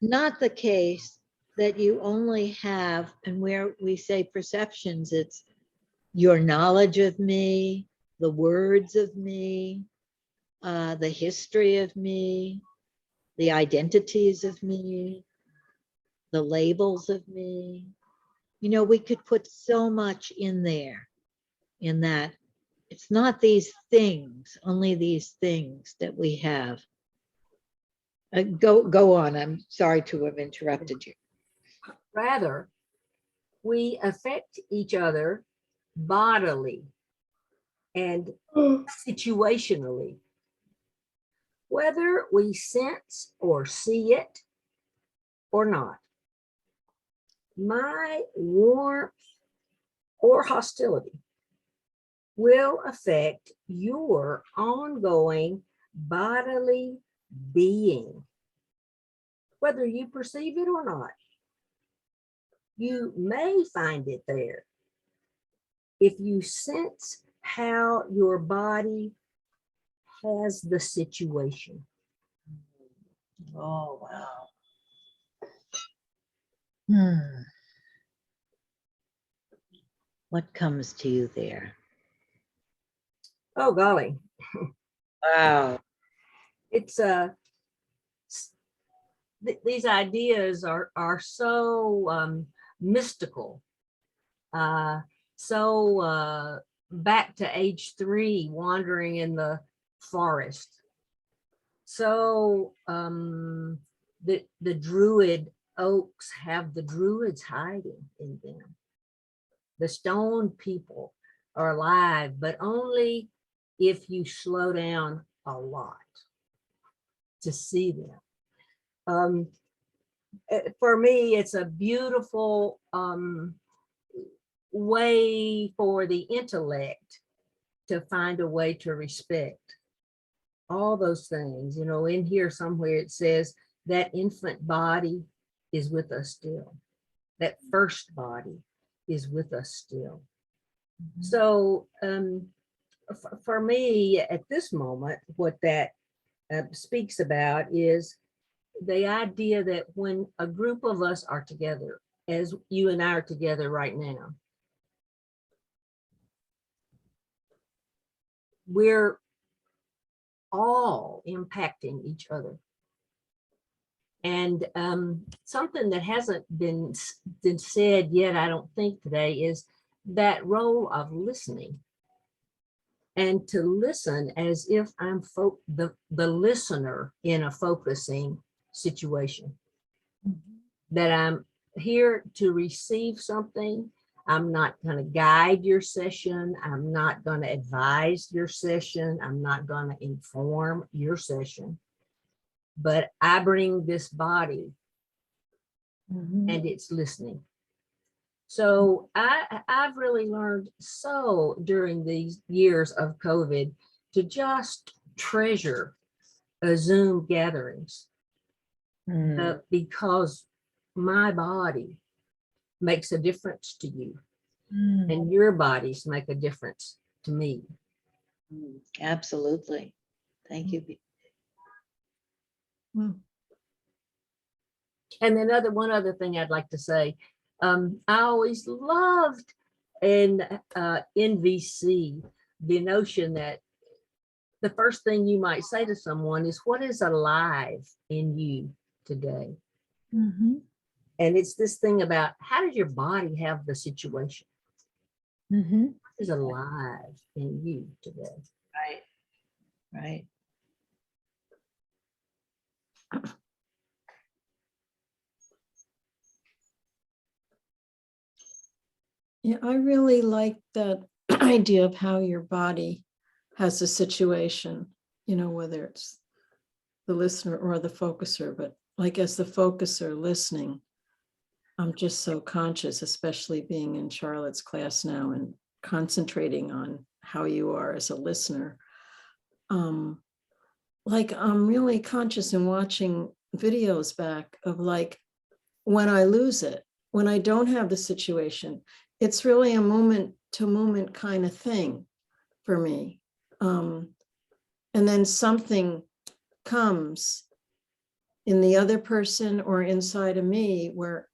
not the case that you only have, and where we say perceptions, it's your knowledge of me, the words of me, the history of me, the identities of me, the labels of me. You know, we could put so much in there, in that it's not these things, only these things that we have. Go on. I'm sorry to have interrupted you. Rather, we affect each other bodily and situationally, whether we sense or see it or not. My warmth or hostility will affect your ongoing bodily being, whether you perceive it or not. You may find it there if you sense how your body has the situation. Oh, wow. What comes to you there? Oh, golly. Wow. It's these ideas are so mystical, so back to age 3, wandering in the forest. So the druid oaks have the druids hiding in them. The stone people are alive, but only if you slow down a lot to see them. For me, it's a beautiful way for the intellect to find a way to respect all those things. You know, in here somewhere it says that infant body is with us still. That first body is with us still. So for me at this moment, what that speaks about is the idea that when a group of us are together, as you and I are together right now, we're all impacting each other. And something that hasn't been said yet, I don't think today, is that role of listening. And to listen as if I'm the listener in a focusing situation. That I'm here to receive something. I'm not going to guide your session. I'm not going to advise your session. I'm not going to inform your session. But I bring this body and it's listening. So I've really learned so during these years of COVID to just treasure Zoom gatherings because my body makes a difference to you and your bodies make a difference to me. Absolutely. Thank you. And then one other thing I'd like to say, I always loved in NVC the notion that the first thing you might say to someone is, what is alive in you today? And it's this thing about, how does your body have the situation? What is alive in you today? Right. Yeah, I really like that idea of how your body has a situation, you know, whether it's the listener or the focuser, but like as the focuser listening, I'm just so conscious, especially being in Charlotte's class now and concentrating on how you are as a listener. Like I'm really conscious in watching videos back of like when I lose it, when I don't have the situation, it's really a moment to moment kind of thing for me. And then something comes in the other person or inside of me where,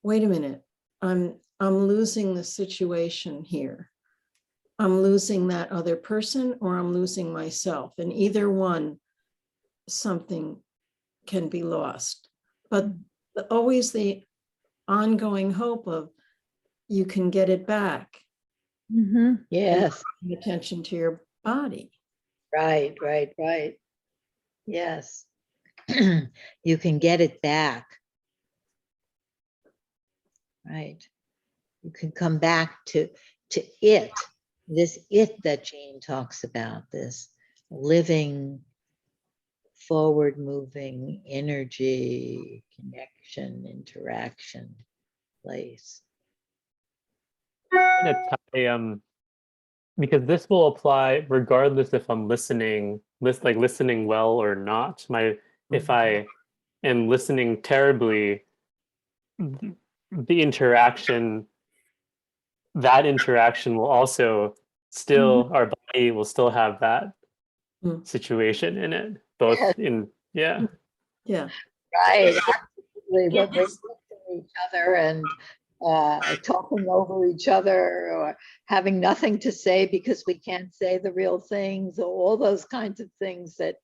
wait a minute, I'm losing the situation here. I'm losing that other person or I'm losing myself. And either one, something can be lost. But always the ongoing hope of you can get it back. Yes, Pay attention to your body. right. Yes. You can get it back. Right. You can come back to it, this it that Jean talks about, this living, forward moving energy, connection, interaction, place. I'm gonna tie, because this will apply regardless if I'm listening, listening well or not. If I am listening terribly, the interaction, that interaction will also still, our body will still have that situation in it, both in, yeah. Yeah. Right. Absolutely. When we're listening to each other and talking over each other, or having nothing to say because we can't say the real things, or all those kinds of things that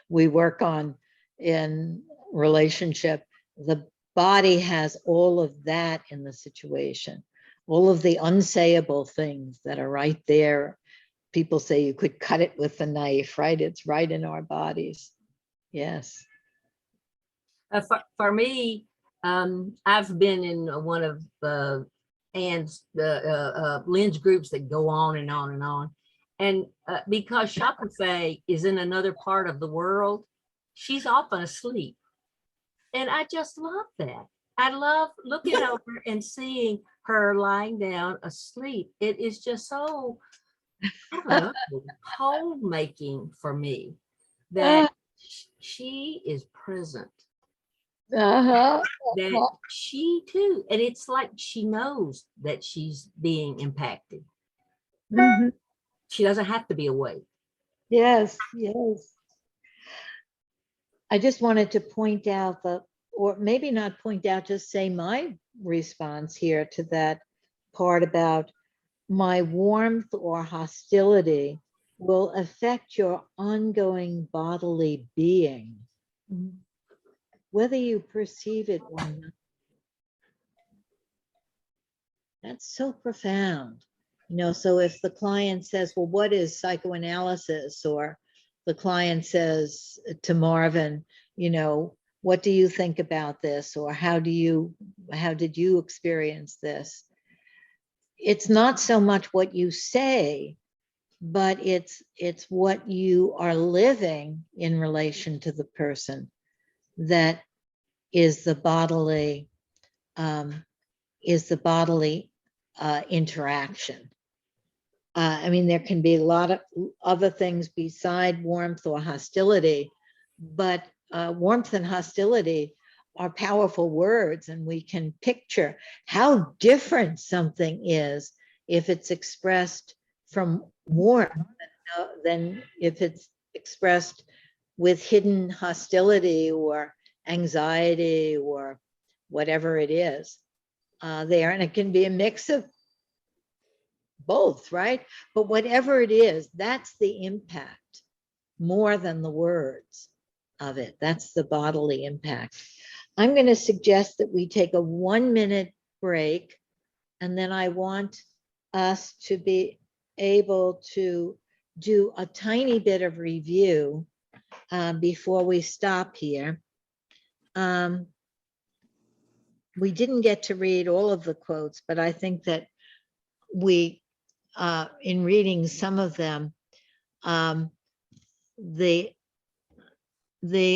we work on in relationship. The body has all of that in the situation, all of the unsayable things that are right there. People say you could cut it with a knife, right? It's right in our bodies. Yes. For me, I've been in one of Ann's Lynn's groups that go on and on and on. And because Shakophe is in another part of the world, she's often asleep. And I just love that. I love looking over and seeing her lying down asleep. It is just so, I don't know, homemaking for me that she is present. That she too, and it's like she knows that she's being impacted. She doesn't have to be awake. Yes. I just wanted to point out or maybe not point out, just say my response here to that part about my warmth or hostility will affect your ongoing bodily being, whether you perceive it or not. That's so profound. So if the client says, well, what is psychoanalysis? Or the client says to Marvin, what do you think about this? Or how did you experience this? It's not so much what you say, but it's what you are living in relation to the person that is the bodily interaction. There can be a lot of other things beside warmth or hostility, but warmth and hostility are powerful words, and we can picture how different something is if it's expressed from warmth than if it's expressed with hidden hostility or anxiety or whatever it is there. And it can be a mix of both, right? But whatever it is, that's the impact more than the words of it. That's the bodily impact. I'm going to suggest that we take a 1-minute break, and then I want us to be able to do a tiny bit of review before we stop here. We didn't get to read all of the quotes, but I think that we, in reading some of them, the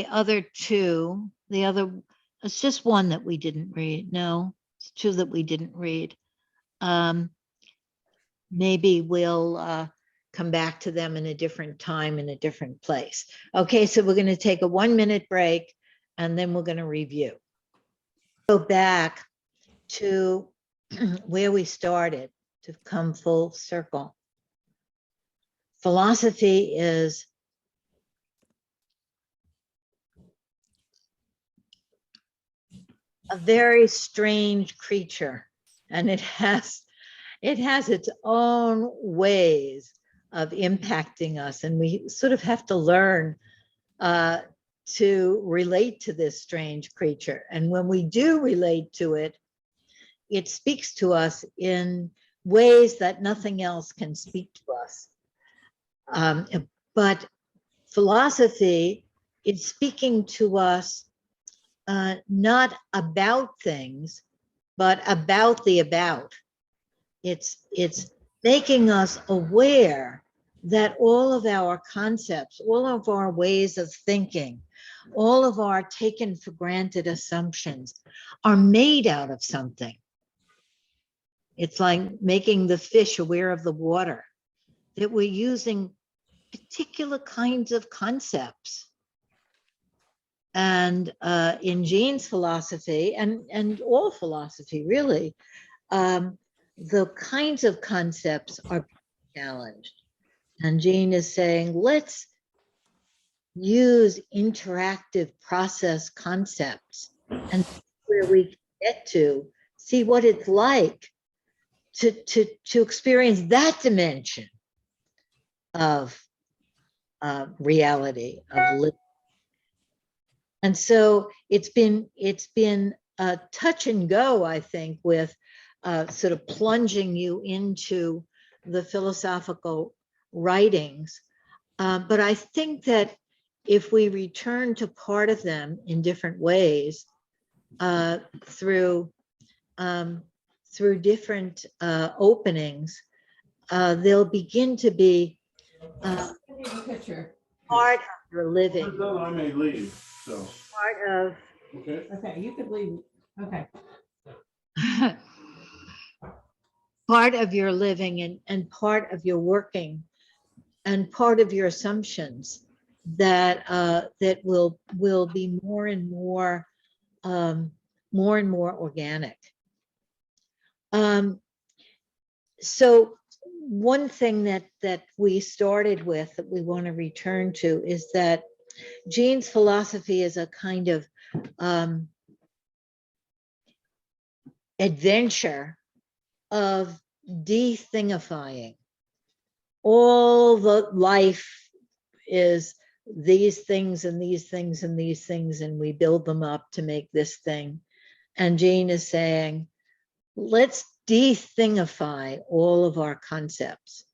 other two, it's just one that we didn't read. No, it's two that we didn't read. Maybe we'll come back to them in a different time, in a different place. Okay, so we're going to take a 1-minute break, and then we're going to review. Go back to where we started, to come full circle. Philosophy is a very strange creature, and it has it has its own ways of impacting us, and we sort of have to learn to relate to this strange creature. And when we do relate to it, it speaks to us in ways that nothing else can speak to us. But philosophy is speaking to us not about things, but about the about. It's making us aware that all of our concepts, all of our ways of thinking, all of our taken for granted assumptions are made out of something. It's like making the fish aware of the water, that we're using particular kinds of concepts. And in Jean's philosophy, and all philosophy really, the kinds of concepts are challenged. And Jean is saying, let's use interactive process concepts and where we get to see what it's like to experience that dimension of reality, of living. And so it's been a touch and go, I think, with sort of plunging you into the philosophical writings. But I think that if we return to part of them in different ways, through different openings, they'll begin to be part of your living. I may leave, so. Part of. Okay. Okay, you could leave. Okay. Part of your living and part of your working and part of your assumptions that that will be more and more organic. So one thing that we started with that we want to return to is that Jean's philosophy is a kind of adventure of de-thingifying. All the life is these things and these things and these things, and we build them up to make this thing. And Jean is saying, let's de-thingify all of our concepts.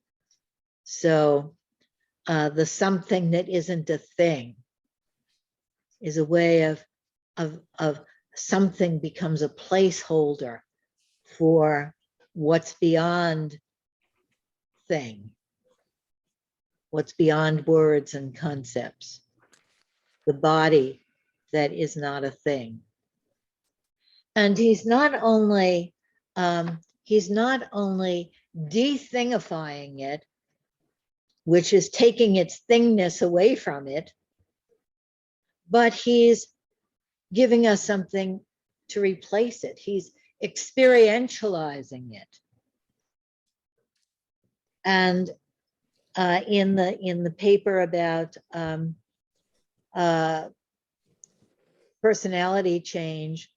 So the something that isn't a thing is a way of something becomes a placeholder for what's beyond thing, what's beyond words and concepts, the body that is not a thing. And he's not only de-thingifying it, which is taking its thingness away from it, but he's giving us something to replace it. He's experientializing it. And in the paper about personality change,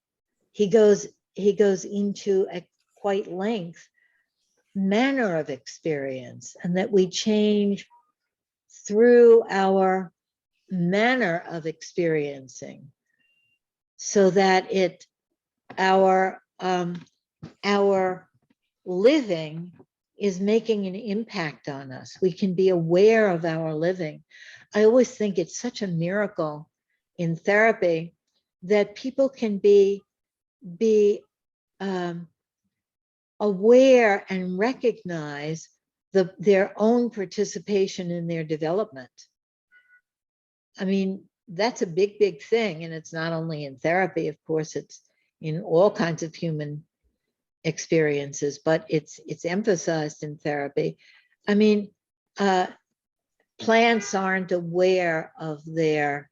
he goes into a quite length manner of experience, and that we change through our manner of experiencing, so that our living is making an impact on us. We can be aware of our living. I always think it's such a miracle in therapy that people can be aware and recognize their own participation in their development. I mean, that's a big thing. And it's not only in therapy, of course, it's in all kinds of human experiences, but it's emphasized in therapy. I mean, plants aren't aware of their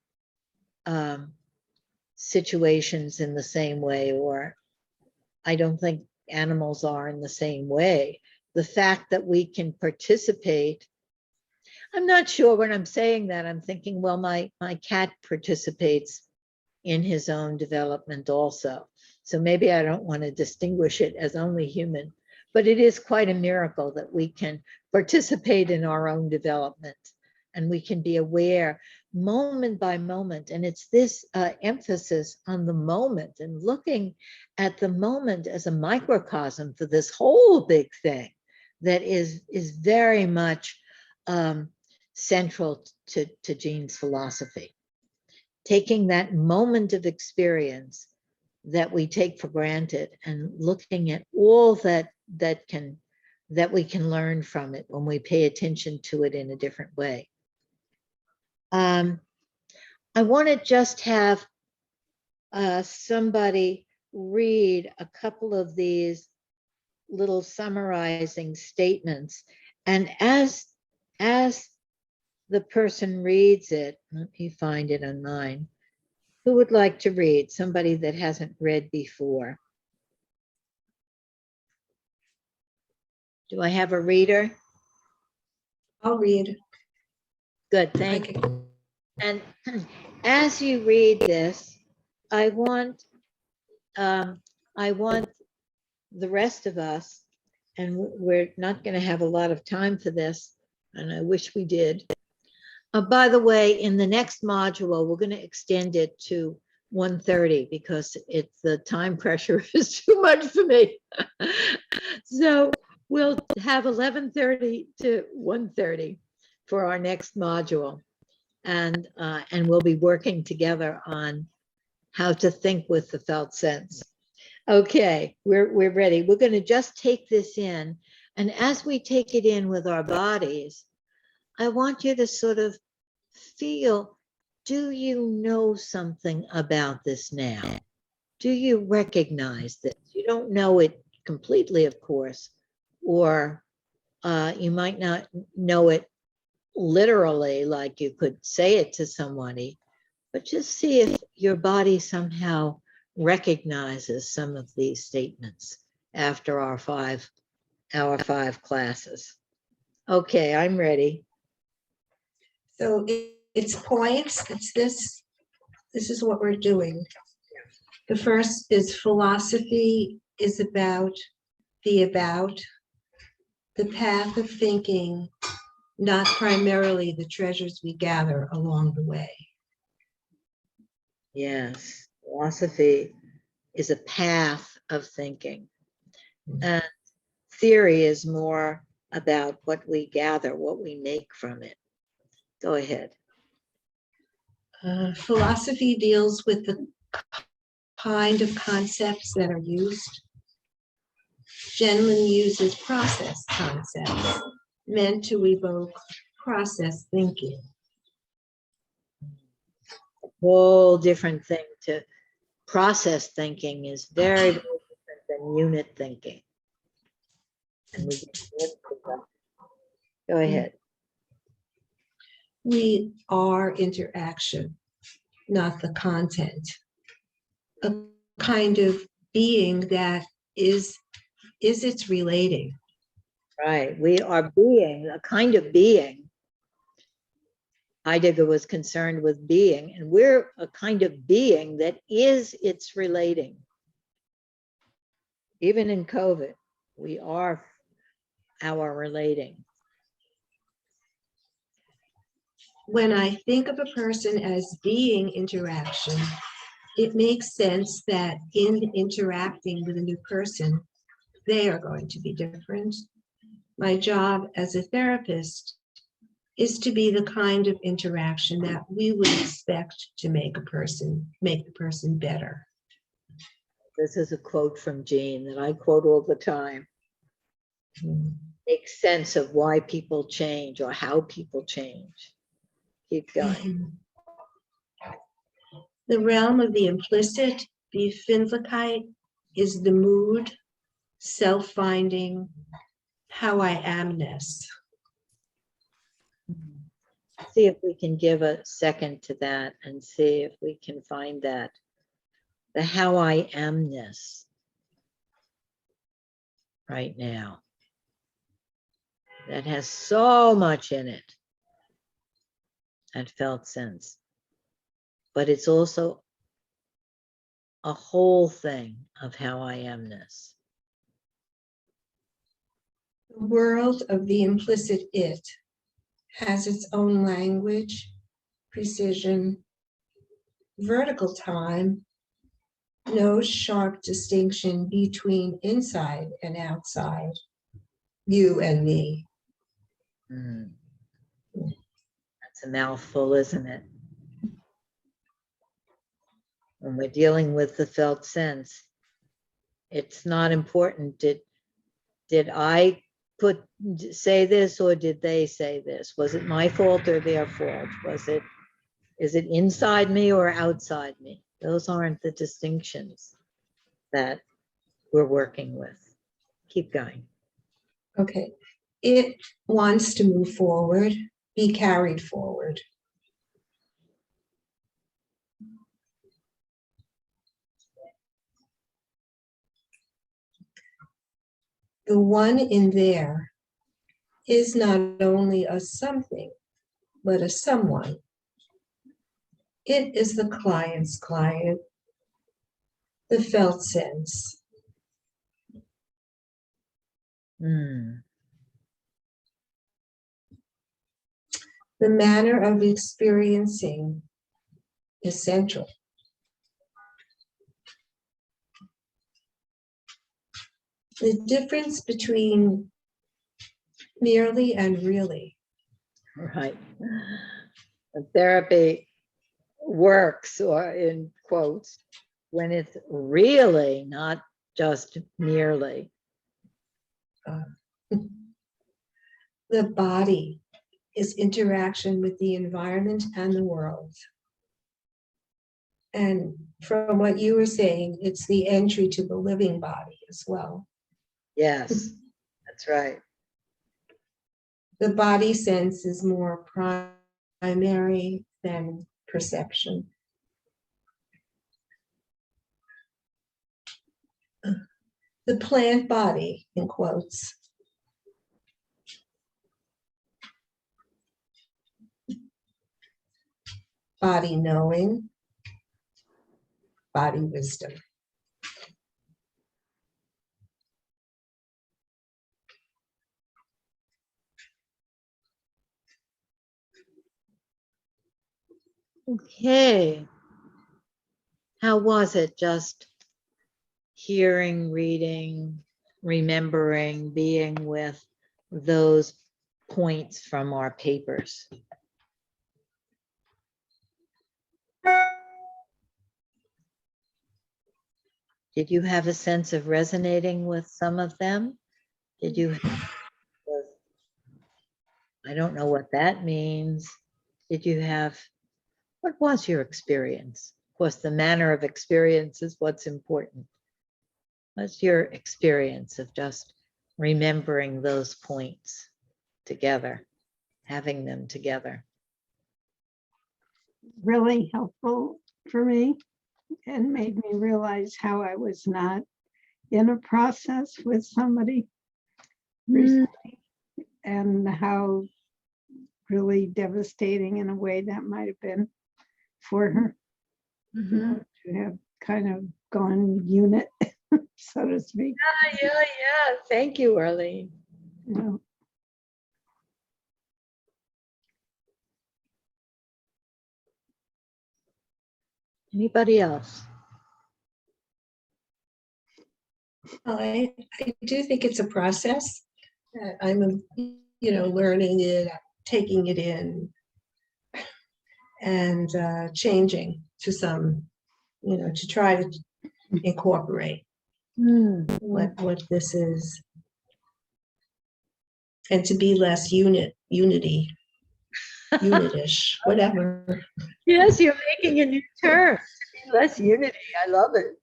situations in the same way, or I don't think animals are in the same way. The fact that we can participate, I'm not sure when I'm saying that, I'm thinking, well, my cat participates in his own development also. So maybe I don't want to distinguish it as only human, but it is quite a miracle that we can participate in our own development and we can be aware moment by moment. And it's this emphasis on the moment and looking at the moment as a microcosm for this whole big thing that is very much central to Jean's philosophy. Taking that moment of experience that we take for granted and looking at all that we can learn from it when we pay attention to it in a different way. I want to just have somebody read a couple of these little summarizing statements, and as the person reads it, let me find it on mine. Who would like to read? Somebody that hasn't read before. Do I have a reader? I'll read. Good, thank you. And as you read this, I want the rest of us, and we're not going to have a lot of time for this, and I wish we did. By the way, in the next module, we're going to extend it to 1:30 because the time pressure is too much for me. So we'll have 11:30 to 1:30 for our next module. And we'll be working together on how to think with the felt sense. Okay, we're ready. We're going to just take this in. And as we take it in with our bodies, I want you to sort of feel, do you know something about this now? Do you recognize this? You don't know it completely, of course, or you might not know it literally, like you could say it to somebody, but just see if your body somehow recognizes some of these statements after our five classes. Okay, I'm ready. So it's points. It's this. This is what we're doing. The first is philosophy is about the path of thinking, not primarily the treasures we gather along the way. Yes, philosophy is a path of thinking. And theory is more about what we gather, what we make from it. Go ahead. Philosophy deals with the kind of concepts that are used. Genlin uses process concepts meant to evoke process thinking. A whole different thing. To process thinking is very, very different than unit thinking. And we go ahead. We are interaction, not the content. A kind of being that is its relating. Right. We are being, a kind of being. Heidegger was concerned with being, and we're a kind of being that is its relating. Even in COVID, we are our relating. When I think of a person as being interaction, it makes sense that in interacting with a new person, they are going to be different. My job as a therapist is to be the kind of interaction that we would expect to make the person better. This is a quote from Jean that I quote all the time. Make sense of why people change or how people change. Keep going. The realm of the implicit, Befindlichkeit, is the mood, self-finding, how I amness. See if we can give a second to that and see if we can find that. The how I amness right now. That has so much in it. That felt sense. But it's also a whole thing of how I amness. The world of the implicit it has its own language, precision, vertical time, no sharp distinction between inside and outside, you and me. Mm. That's a mouthful, isn't it? When we're dealing with the felt sense, it's not important. Did I say this or did they say this? Was it my fault or their fault? Is it inside me or outside me? Those aren't the distinctions that we're working with. Keep going. Okay. It wants to move forward, be carried forward. The one in there is not only a something, but a someone. It is the client's client, the felt sense. Mm. The manner of experiencing is central. The difference between merely and really. Right. Therapy works, or in quotes, when it's really, not just merely. The body is interaction with the environment and the world. And from what you were saying, it's the entry to the living body as well. Yes, that's right. The body sense is more primary than perception. The plant body, in quotes. Body knowing, body wisdom. Okay. How was it just hearing, reading, remembering, being with those points from our papers? Did you have a sense of resonating with some of them? Did you have, I don't know what that means. Did you have, what was your experience? Of course, the manner of experience is what's important. What's your experience of just remembering those points together, having them together? Really helpful for me and made me realize how I was not in a process with somebody recently, and how really devastating in a way that might have been for her, you know, to have kind of gone unit, so to speak. Yeah. Thank you, Arlene. You know. Anybody else? I do think it's a process. I'm, learning it, taking it in, and changing to some, to try to incorporate what this is, and to be less unitish, whatever. Yes, you're making a new term. Less unity. I love it.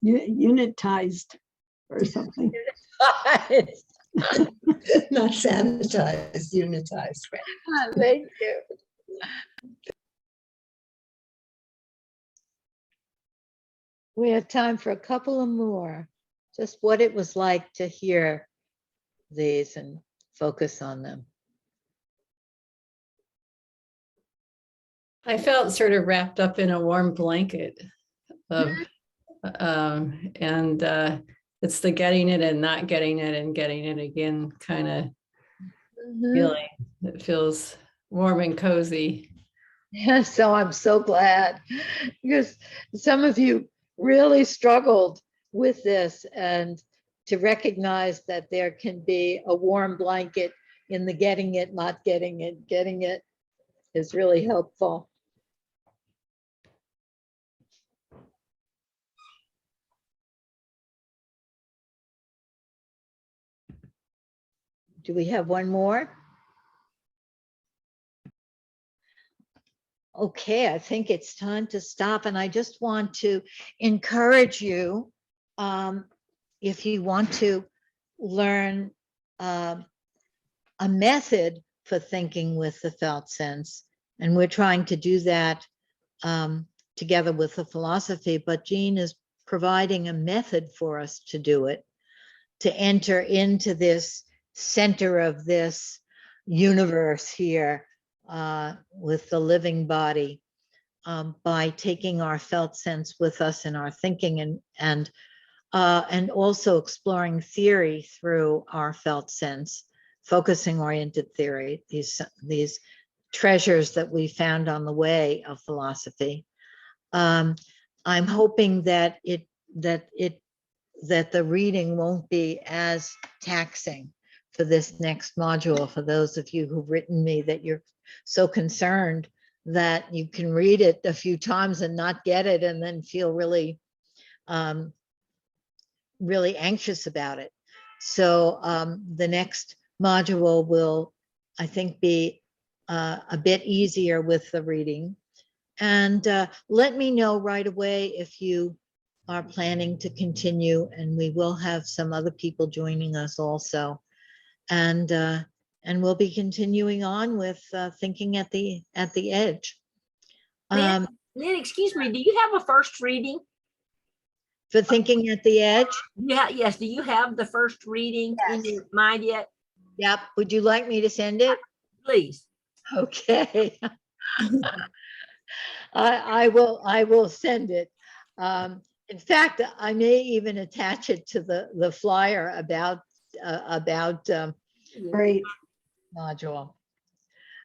Unitized or something. Not sanitized, unitized. Thank you. We have time for a couple of more. Just what it was like to hear these and focus on them. I felt sort of wrapped up in a warm blanket of, and it's the getting it and not getting it and getting it again kind of feeling. It feels warm and cozy. Yeah, so I'm so glad because some of you really struggled with this, and to recognize that there can be a warm blanket in the getting it, not getting it is really helpful. Do we have one more? Okay, I think it's time to stop, and I just want to encourage you, if you want to learn a method for thinking with the felt sense, and we're trying to do that together with the philosophy, but Jean is providing a method for us to do it, to enter into this center of this universe here with the living body, by taking our felt sense with us in our thinking, and also exploring theory through our felt sense, focusing oriented theory, these treasures that we found on the way of philosophy. I'm hoping that that the reading won't be as taxing for this next module. For those of you who've written me that you're so concerned that you can read it a few times and not get it, and then feel really, really anxious about it. So the next module will, I think, be a bit easier with the reading. And let me know right away if you are planning to continue, and we will have some other people joining us also. And we'll be continuing on with thinking at the edge. Lynn, excuse me, do you have a first reading? For thinking at the edge? Yeah, yes. Do you have the first reading in your mind yet? Yep. Would you like me to send it? Please. Okay. I will send it. In fact, I may even attach it to the flyer about Great, module.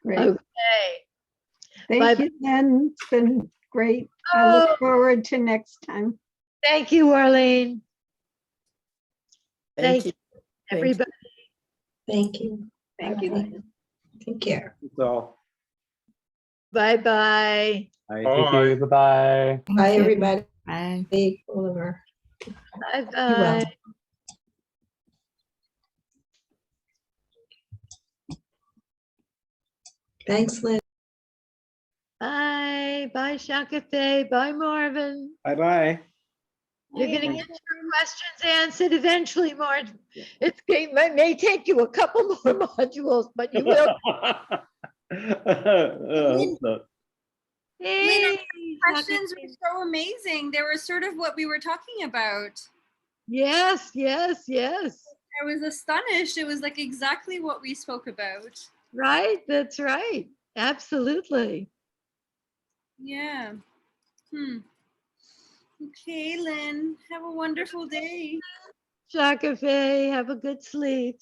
great. Okay. Thank Bye-bye. you, Len. It's been great. I Oh. look forward to next time. Thank you, Arlene. Thank you, Thank you. everybody. Thank you. Thank you, Bye. Len. Take care. So, Bye-bye. Thank you. Bye-bye. Bye, everybody. Bye. Oliver. You're Bye-bye. welcome. Thanks, Lynn. Bye. Bye, Shaka Faye. Bye, Marvin. bye-bye. You're going to get your questions answered eventually, Marvin. It may take you a couple more modules, but you will. No. Hey, Questions were so amazing. They were sort of what we were talking about. yes, yes, yes. I was astonished. It was like exactly what we spoke about. Right, that's right. Absolutely. Yeah. Okay, Lynn. Have a wonderful day. Shaka Faye, have a good sleep.